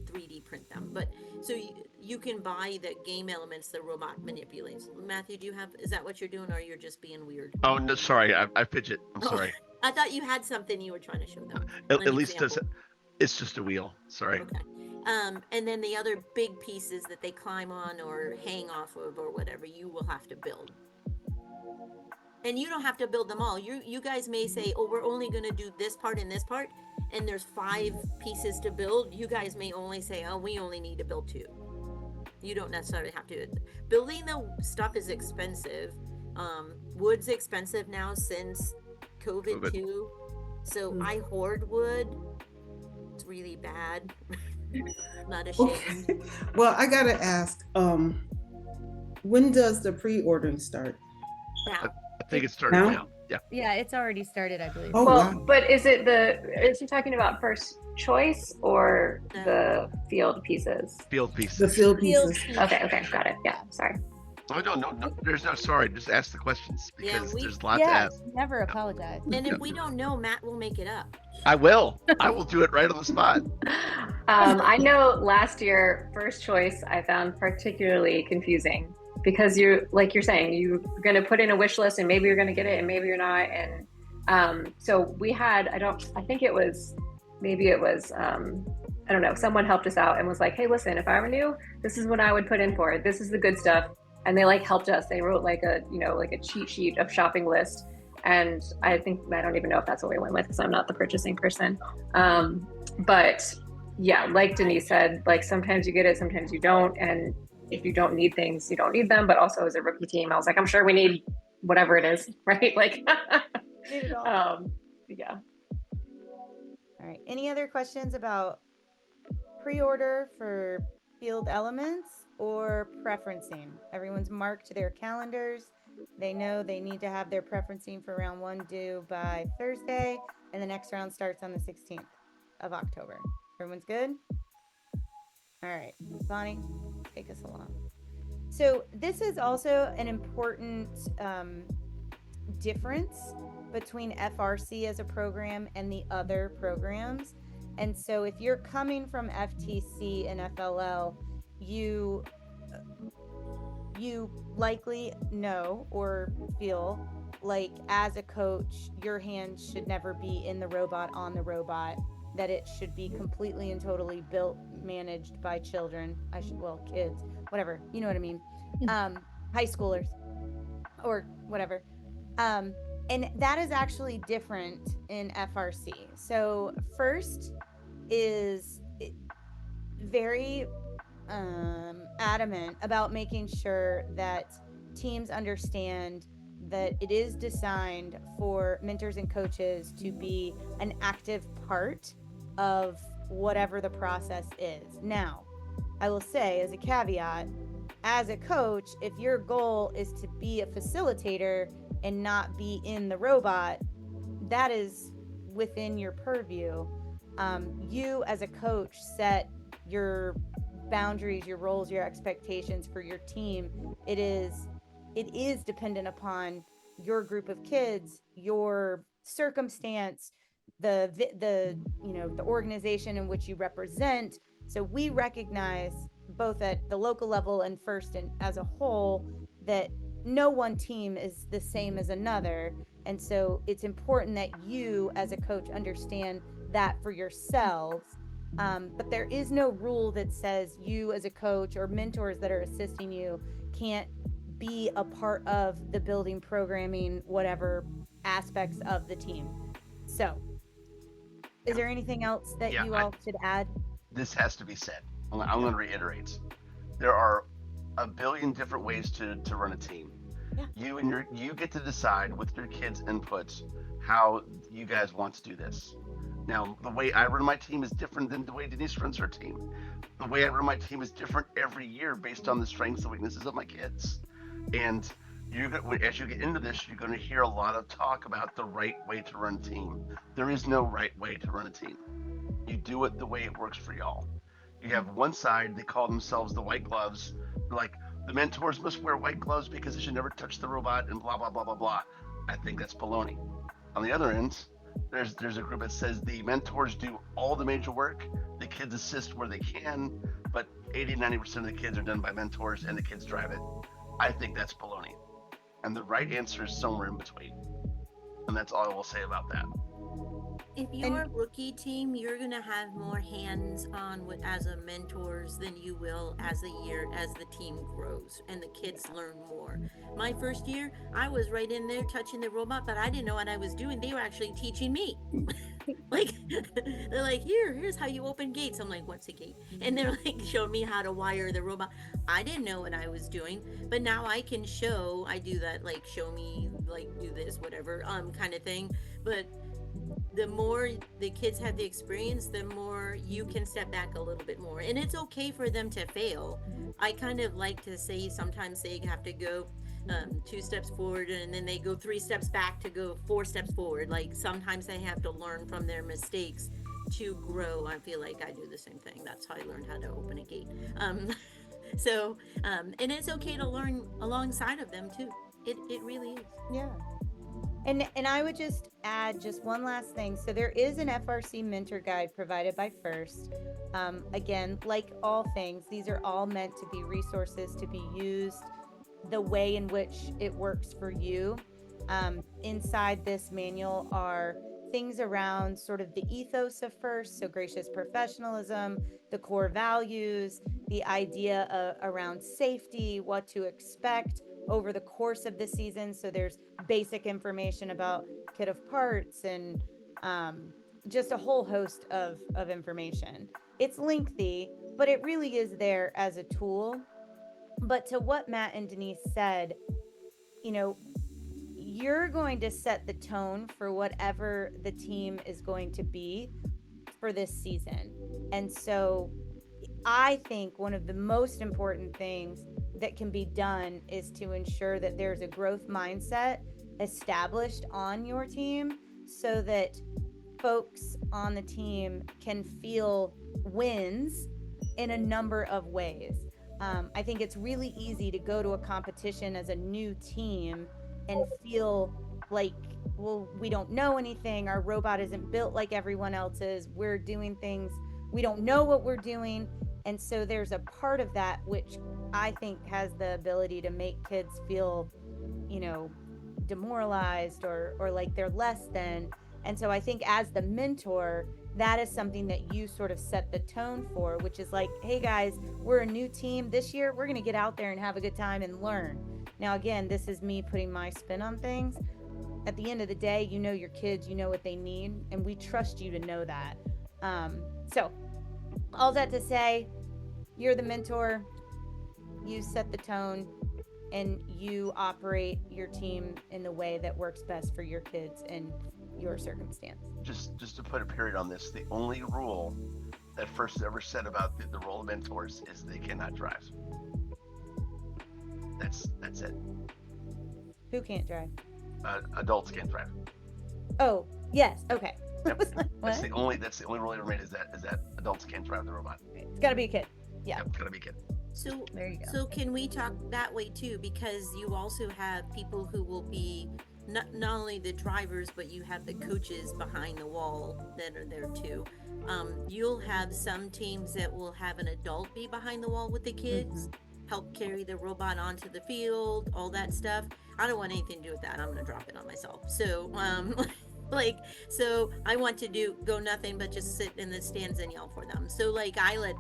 3D print them. But so you can buy the game elements the robot manipulates. Matthew, is that what you're doing, or you're just being weird? Oh no, sorry. I fidget. I'm Oh. sorry. I thought you had something you were trying to show them. At an least example. it's just a wheel. Sorry. Okay. And then the other big pieces that they climb on or hang off of or whatever, you will have to build. And you don't have to build them all. You guys may say, oh, we're only going to do this part and this part, and there's 5 pieces to build. You guys may only say, oh, we only need to build 2. You don't necessarily have to. Building the stuff is expensive. Wood's expensive now since COVID too. So I hoard wood. It's really bad. Not ashamed. okay. Well, I gotta ask, when does the pre-ordering start? Now, I think it started Now? now. Yeah. Yeah, it's already started, I believe. Oh, Well, wow. but is he talking about first choice or the field pieces? Field pieces. The field Field pieces. Okay, got it. Yeah, sorry. Oh, no. There's no sorry. Just ask the questions Yeah, because we- there's a lot to Yeah, ask. never apologize. and if we don't know, Matt will make it up. I will. I will do it right on the spot. I know last year, first choice I found particularly confusing because you're saying, you're going to put in a wish list and maybe you're going to get it and maybe you're not. And so we had, I don't know, someone helped us out and was like, hey, listen, if I were new, this is what I would put in for it. This is the good stuff. And they helped us. They wrote like a cheat sheet of shopping list. And I don't even know if that's what we went with because I'm not the purchasing person. But yeah, like Denise said, sometimes you get it, sometimes you don't. And if you don't need things, you don't need them. But also as a rookie team, I was like, I'm sure we need whatever it is, right? Need it all. Yeah. All right. Any other questions about pre-order for field elements or preferencing? Everyone's marked their calendars. They know they need to have their preferencing for round 1 due by Thursday, and the next round starts on the 16th of October. Everyone's good? All right, Bonnie, take us along. So this is also an important difference between FRC as a program and the other programs. And so if you're coming from FTC and FLL, you likely know or feel like as a coach, your hands should never be in the robot, on the robot, that it should be completely and totally built, managed by children. Kids, whatever, you know what I mean? High schoolers or whatever. And that is actually different in FRC. So FIRST is very adamant about making sure that teams understand that it is designed for mentors and coaches to be an active part of whatever the process is. Now, I will say as a caveat, as a coach, if your goal is to be a facilitator and not be in the robot, that is within your purview. You as a coach set your boundaries, your roles, your expectations for your team. It is dependent upon your group of kids, your circumstance, the the organization in which you represent. So we recognize both at the local level and FIRST and as a whole that no one team is the same as another. And so it's important that you as a coach understand that for yourselves. But there is no rule that says you as a coach or mentors that are assisting you can't be a part of the building, programming, whatever aspects of the team. So is there anything else that you all should add? This has to be said. I'm going to reiterate. There are a billion different ways to run a team. Yeah. You get to decide with your kids' inputs how you guys want to do this. Now, the way I run my team is different than the way Denise runs her team. The way I run my team is different every year based on the strengths and weaknesses of my kids. And as you get into this, you're going to hear a lot of talk about the right way to run a team. There is no right way to run a team. You do it the way it works for y'all. You have one side, they call themselves the white gloves. They're like, the mentors must wear white gloves because they should never touch the robot and blah, blah, blah, blah, blah. I think that's baloney. On the other end, there's a group that says the mentors do all the major work, the kids assist where they can, but 80-90% of the kids are done by mentors and the kids drive it. I think that's baloney. And the right answer is somewhere in between. And that's all I will say about that. If you're a rookie team, you're going to have more hands-on as a mentors than you will as the team grows and the kids learn more. My first year, I was right in there touching the robot, but I didn't know what I was doing. They were actually teaching me. They're like, here's how you open gates. I'm like, what's a gate? And they're like, showing me how to wire the robot. I didn't know what I was doing, but now I can I do that, like, show me, like, do this, whatever, kind of thing. But the more the kids have the experience, the more you can step back a little bit more. And it's okay for them to fail. I kind of like to say sometimes they have to go 2 steps forward and then they go 3 steps back to go 4 steps forward. Like sometimes they have to learn from their mistakes to grow. I feel like I do the same thing. That's how I learned how to open a gate. And it's okay to learn alongside of them too. It really is. Yeah. And I would just add just one last thing. So there is an FRC mentor guide provided by FIRST. Again, like all things, these are all meant to be resources to be used the way in which it works for you. Inside this manual are things around sort of the ethos of FIRST, so gracious professionalism, the core values, the idea around safety, what to expect over the course of the season. So there's basic information about kit of parts and just a whole host of information. It's lengthy, but it really is there as a tool. But to what Matt and Denise said, you're going to set the tone for whatever the team is going to be for this season. And so I think one of the most important things that can be done is to ensure that there's a growth mindset established on your team so that folks on the team can feel wins in a number of ways. I think it's really easy to go to a competition as a new team and feel like, well, we don't know anything. Our robot isn't built like everyone else's. We're doing things, we don't know what we're doing. And so there's a part of that which I think has the ability to make kids feel, demoralized or like they're less than. And so I think as the mentor, that is something that you sort of set the tone for, which is like, hey guys, we're a new team this year. We're going to get out there and have a good time and learn. Now, again, this is me putting my spin on things. At the end of the day, you know your kids, you know what they need, and we trust you to know that. So all that to say, you're the mentor, you set the tone, and you operate your team in the way that works best for your kids and your circumstance. Just to put a period on this, the only rule that FIRST ever said about the role of mentors is they cannot drive. That's it. Who can't drive? Adults can't drive. Oh, yes. Okay. I was like, what? That's the only rule you made is that adults can't drive the robot. It's got to be a kid. Yeah. Yep, it's gotta be a kid. So There you go. So can we talk that way too? Because you also have people who will be not only the drivers, but you have the coaches behind the wall that are there too. You'll have some teams that will have an adult be behind the wall with the kids, help carry the robot onto the field, all that stuff. I don't want anything to do with that. I'm gonna drop it on myself. So so I want to go nothing but just sit in the stands and yell for them. So like I let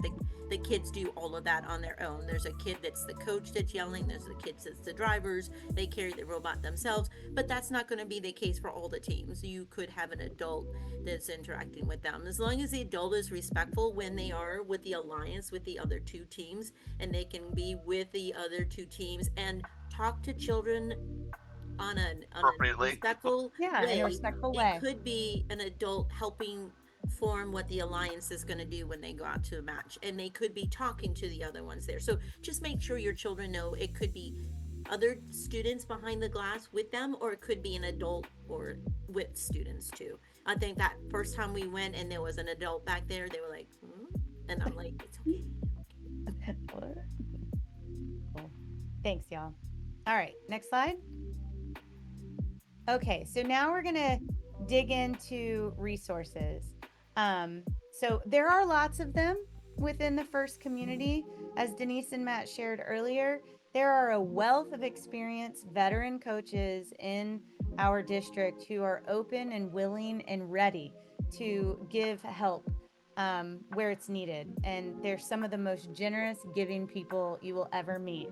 the kids do all of that on their own. There's a kid that's the coach that's yelling. There's a kid that's the drivers. They carry the robot themselves. But that's not going to be the case for all the teams. You could have an adult that's interacting with them. As long as the adult is respectful when they are with the alliance with the other two teams, and they can be with the other two teams and talk to children on a respectful in a respectful way. It could be an adult helping form what the alliance is going to do when they go out to a match, and they could be talking to the other ones there. So just make sure your children know it could be other students behind the glass with them, or it could be an adult or with students too. I think that first time we went and there was an adult back there, they were like, and I'm like, it's okay. Cool. Thanks, y'all. All right, next slide. Okay, so now we're gonna dig into resources. So there are lots of them within the FIRST community. As Denise and Matt shared earlier, there are a wealth of experienced veteran coaches in our district who are open and willing and ready to give help where it's needed. And they're some of the most generous, giving people you will ever meet.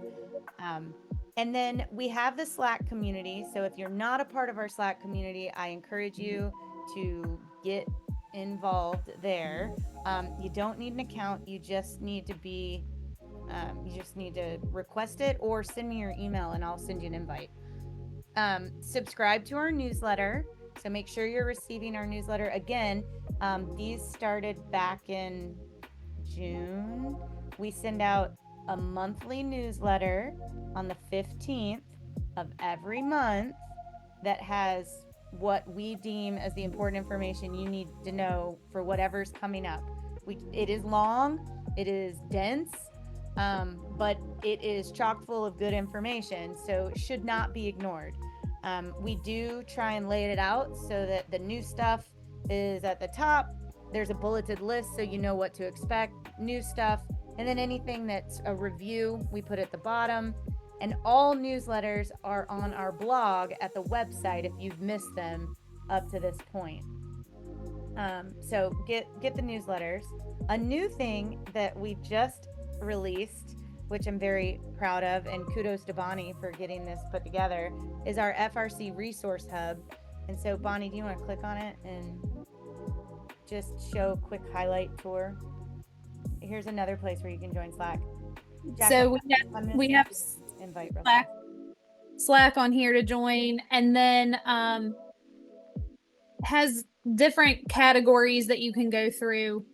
And then we have the Slack community. So if you're not a part of our Slack community, I encourage you to get involved there. You don't need an account. You just need to be, you just need to request it or send me your email and I'll send you an invite. Subscribe to our newsletter. So make sure you're receiving our newsletter. Again, these started back in June. We send out a monthly newsletter on the 15th of every month that has what we deem as the important information you need to know for whatever's coming up. It is long, it is dense, but it is chock full of good information, so it should not be ignored. We do try and lay it out so that the new stuff is at the top. There's a bulleted list so you know what to expect, new stuff, and then anything that's a review, we put at the bottom. And all newsletters are on our blog at the website if you've missed them up to this point. So get the newsletters. A new thing that we just released, which I'm very proud of, and kudos to Bonnie for getting this put together, is our FRC resource hub. And so Bonnie, do you want to click on it and just show a quick highlight tour? Here's another place where you can join Slack. Jack, So we have invite real Slack on here to join, and then has different categories that you can go through.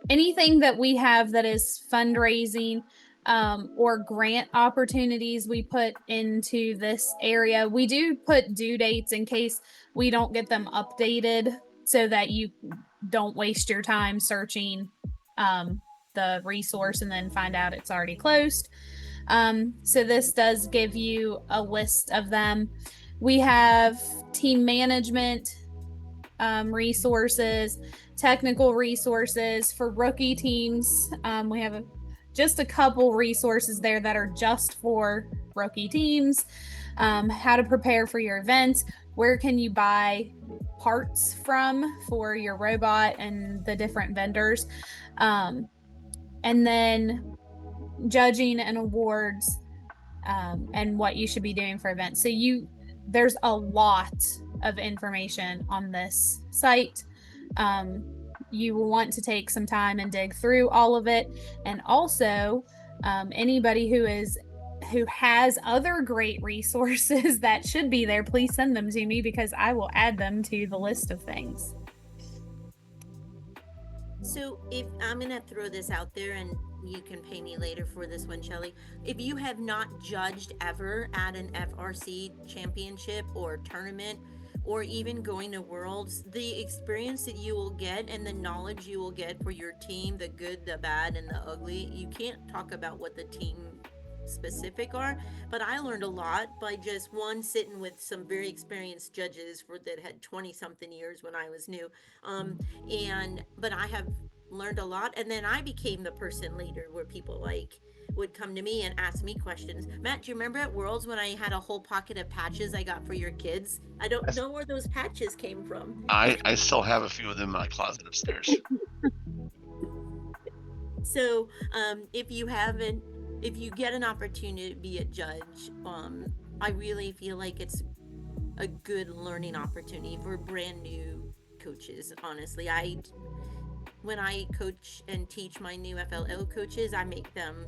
Anything that we have that is fundraising or grant opportunities we put into this area. We do put due dates in case we don't get them updated so that you don't waste your time searching the resource and then find out it's already closed. So this does give you a list of them. We have team management resources, technical resources for rookie teams. We have just a couple resources there that are just for rookie teams. How to prepare for your events, where can you buy parts from for your robot and the different vendors, and then judging and awards, and what you should be doing for events. So there's a lot of information on this site. You will want to take some time and dig through all of it. And also, anybody who has other great resources that should be there, please send them to me because I will add them to the list of things. So if I'm going to throw this out there, and you can pay me later for this one, Shelly. If you have not judged ever at an FRC championship or tournament, or even going to Worlds, the experience that you will get and the knowledge you will get for your team, the good, the bad, and the ugly, you can't talk about what the team specific are, but I learned a lot by just one sitting with some very experienced judges that had 20 something years when I was new. But I have learned a lot, and then I became the person later where people would come to me and ask me questions. Matt, do you remember at Worlds when I had a whole pocket of patches I got for your kids? I don't know where those patches came from. I still have a few of them in my closet upstairs. So if you get an opportunity to be a judge, I really feel like it's a good learning opportunity for brand new coaches. Honestly, when I coach and teach my new FLL coaches, I make them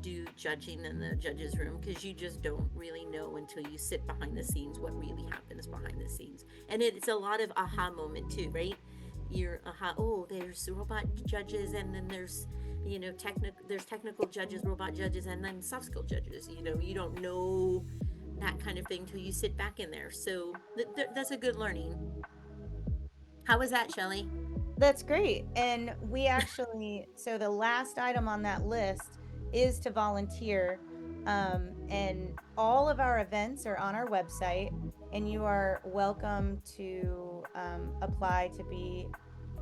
do judging in the judges room, because you just don't really know until you sit behind the scenes what really happens behind the scenes. And it's a lot of aha moment too, right? There's robot judges, and then there's technical judges, robot judges, and then soft skill judges. You don't know that kind of thing till you sit back in there. So that's a good learning. How was that, Shelly? That's great. And we actually, so the last item on that list is to volunteer. And all of our events are on our website, and you are welcome to apply to be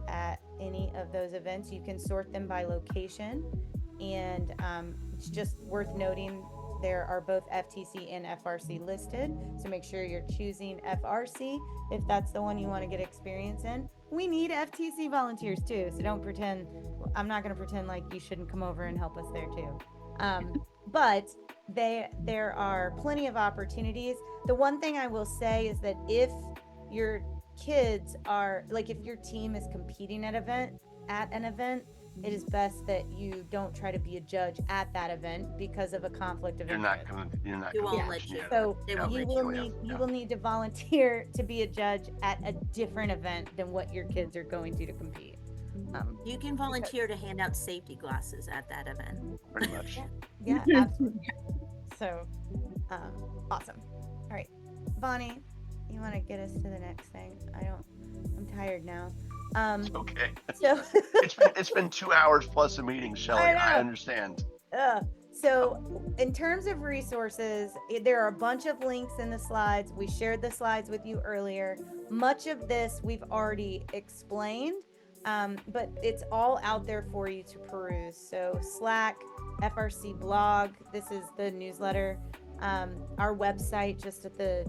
at any of those events. You can sort them by location, and it's just worth noting there are both FTC and FRC listed, so make sure you're choosing FRC if that's the one you want to get experience in. We need FTC volunteers too, so don't pretend, I'm not going to pretend like you shouldn't come over and help us there too. But there are plenty of opportunities. The one thing I will say is that if your kids are, like, if your team is competing at an event, it is best that you don't try to be a judge at that event because of a conflict of interest. You're not They going won't to let you. So They won't you will need to volunteer to be a judge at a different event than what your kids are going to compete. You can volunteer to hand out safety glasses at that event. Pretty much. Yeah, absolutely. So, awesome. All right, Bonnie, you want to get us to the next thing? I'm tired now. Okay. So it's been 2 hours plus a meeting, Shelly. I understand. So in terms of resources, there are a bunch of links in the slides. We shared the slides with you earlier. Much of this we've already explained, but it's all out there for you to peruse. So Slack, FRC blog, this is the newsletter, our website just at the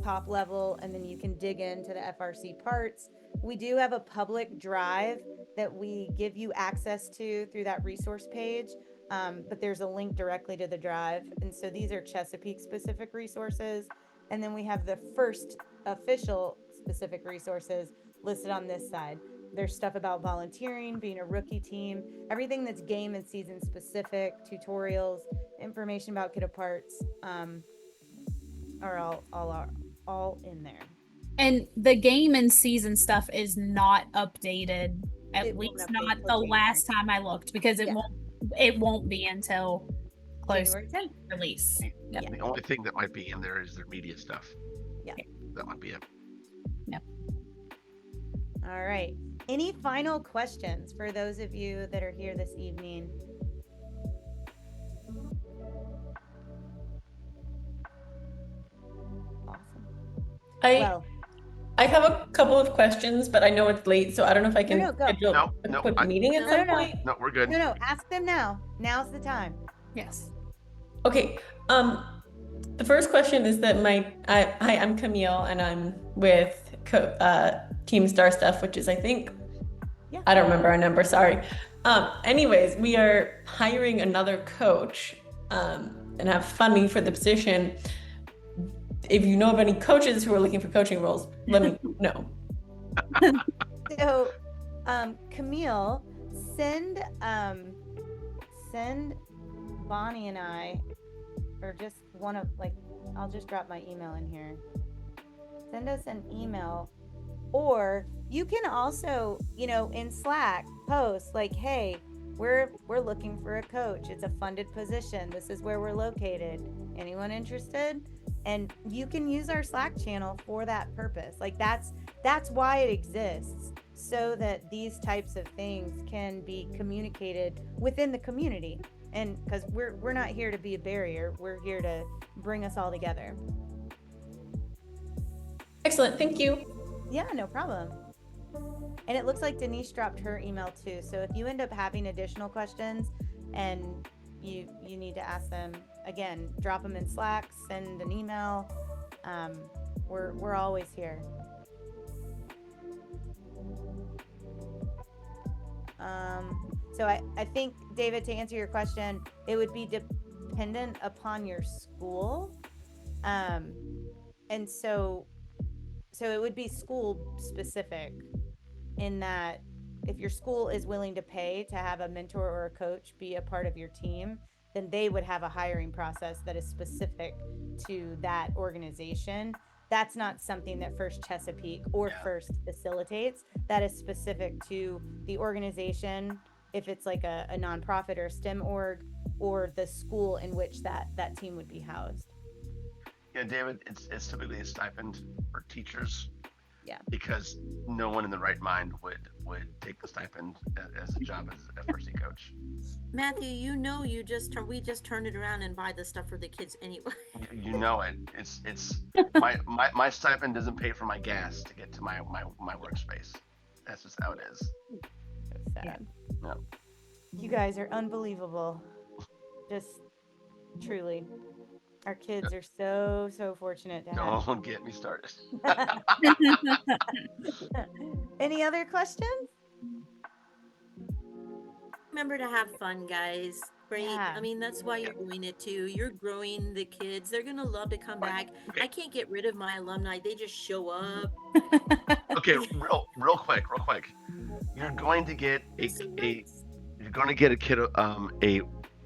top level, and then you can dig into the FRC parts. We do have a public drive that we give you access to through that resource page, but there's a link directly to the drive. And so these are Chesapeake-specific resources. And then we have the FIRST official specific resources listed on this side. There's stuff about volunteering, being a rookie team, everything that's game and season specific, tutorials, information about kit parts, are all in there. And the game and season stuff is not updated, at least not the last time I looked, because it won't be until close to release. The only thing that might be in there is their media stuff. Yeah. That might be it. Yep. All right. Any final questions for those of you that are here this evening? Awesome. I have a couple of questions, but I know it's late, so I don't know if I can schedule a quick meeting at some point. No, we're good. No, ask them now. Now's the time. Yes. Okay. The first question is that hi, I'm Camille, and I'm with Team Star Stuff, which is, I think, I don't remember our number. Sorry. Anyways, we are hiring another coach, and have funding for the position. If you know of any coaches who are looking for coaching roles, let me know. So, Camille, send Bonnie and I, or just one of, I'll just drop my email in here. Send us an email, or you can also, in Slack post hey, we're looking for a coach. It's a funded position. This is where we're located. Anyone interested? And you can use our Slack channel for that purpose. Like that's why it exists, so that these types of things can be communicated within the community. And because we're not here to be a barrier, we're here to bring us all together. Excellent. Thank you. Yeah, no problem. And it looks like Denise dropped her email too. So if you end up having additional questions and you need to ask them, again, drop them in Slack, send an email. We're always here. So I think, David, to answer your question, it would be dependent upon your school. And so it would be school specific, in that if your school is willing to pay to have a mentor or a coach be a part of your team, then they would have a hiring process that is specific to that organization. That's not something that FIRST Chesapeake or FIRST facilitates. That is specific to the organization, if it's like a nonprofit or a STEM org, or the school in which that team would be housed. Yeah, David, it's typically a stipend for teachers. Yeah. Because no one in the right mind would take the stipend as a job as a FRC coach. Matthew, we just turned it around and buy the stuff for the kids anyway. You know it. It's my stipend doesn't pay for my gas to get to my workspace. That's just how it is. That's sad. Yeah. You guys are unbelievable. Just truly. Our kids are so fortunate to have. Don't get me started. Any other questions? Remember to have fun, guys. Right? Yeah. I mean, that's why you're doing it too. You're growing the kids. They're gonna love to come back. Okay. I can't get rid of my alumni. They just show up. Okay, real quick. You're going to get a kid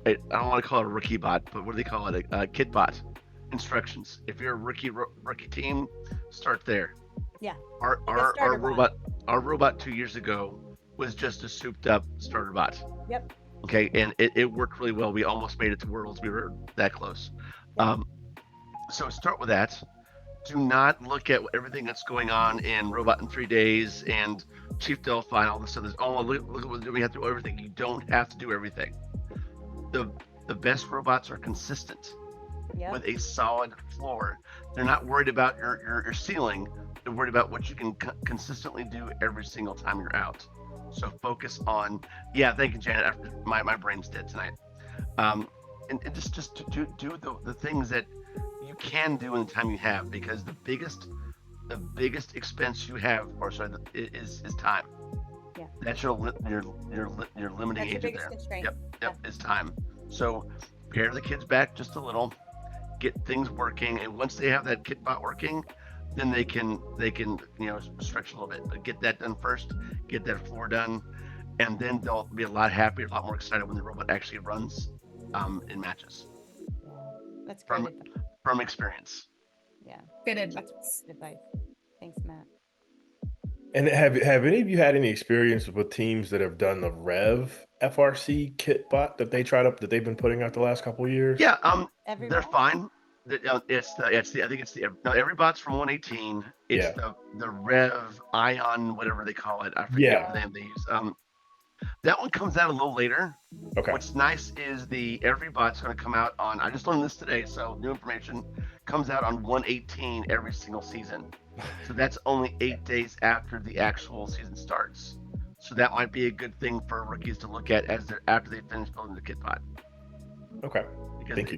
I don't want to call it a rookie bot, but what do they call it? A KitBot instructions. If you're a rookie team, start there. Yeah. Our robot 2 years ago was just a souped up starter bot. Yep. Okay, and it worked really well. We almost made it to Worlds. We were that close. Yep. So start with that. Do not look at everything that's going on in Robot in 3 Days and Chief Delphi and all this stuff. Look at what we're doing. We have to do everything. You don't have to do everything. The best robots are consistent. Yep. With a solid floor. They're not worried about your ceiling. They're worried about what you can consistently do every single time you're out. So focus on, thank you, Janet. After my brain's dead tonight. And just to do the things that you can do in the time you have, because the biggest expense you have, is time. Yeah. That's your limiting That's your agent biggest there. constraint. Yep, is time. So pare the kids back just a little, get things working, and once they have that KitBot working, then they can stretch a little bit. But get that done first, get that floor done, and then they'll be a lot happier, a lot more excited when the robot actually runs in matches. That's great advice. From experience. Yeah. Good advice. Good advice. Thanks, Matt. And have any of you had any experience with teams that have done the Rev FRC KitBot that they've been putting out the last couple of years? Yeah, EveryBot? they're fine. EveryBot's from 118. It's the Rev Ion, whatever they call it. I forget the name they use. That one comes out a little later. Okay. What's nice is the EveryBot's going to come out on. I just learned this today, so new information comes out on 118 every single season. So that's only 8 days after the actual season starts. So that might be a good thing for rookies to look at after they finish building the KitBot. Okay. Because Thank you.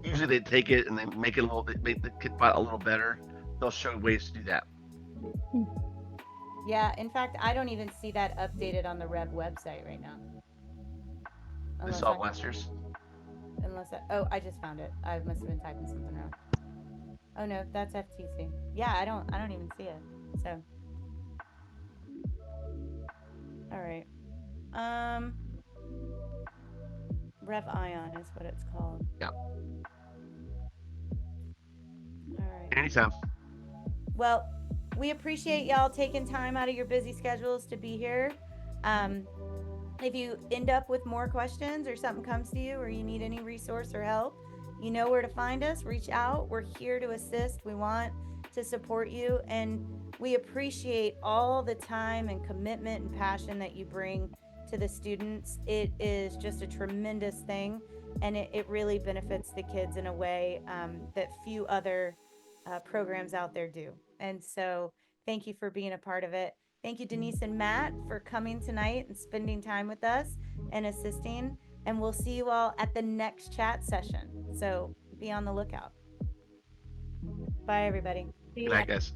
Usually they take it and they make the KitBot a little better. They'll show ways to do that. Yeah, in fact, I don't even see that updated on the Rev website right now. This all last year's. I just found it. I must have been typing something wrong. Oh no, that's FTC. Yeah, I don't even see it. So, all right. Rev Ion is what it's called. Yeah. All right. Anytime. Well, we appreciate y'all taking time out of your busy schedules to be here. If you end up with more questions or something comes to you or you need any resource or help, you know where to find us. Reach out. We're here to assist. We want to support you, and we appreciate all the time and commitment and passion that you bring to the students. It is just a tremendous thing, and it really benefits the kids in a way that few other programs out there do. And so thank you for being a part of it. Thank you, Denise and Matt, for coming tonight and spending time with us and assisting. And we'll see you all at the next chat session. So be on the lookout. Bye, everybody. Good night, guys.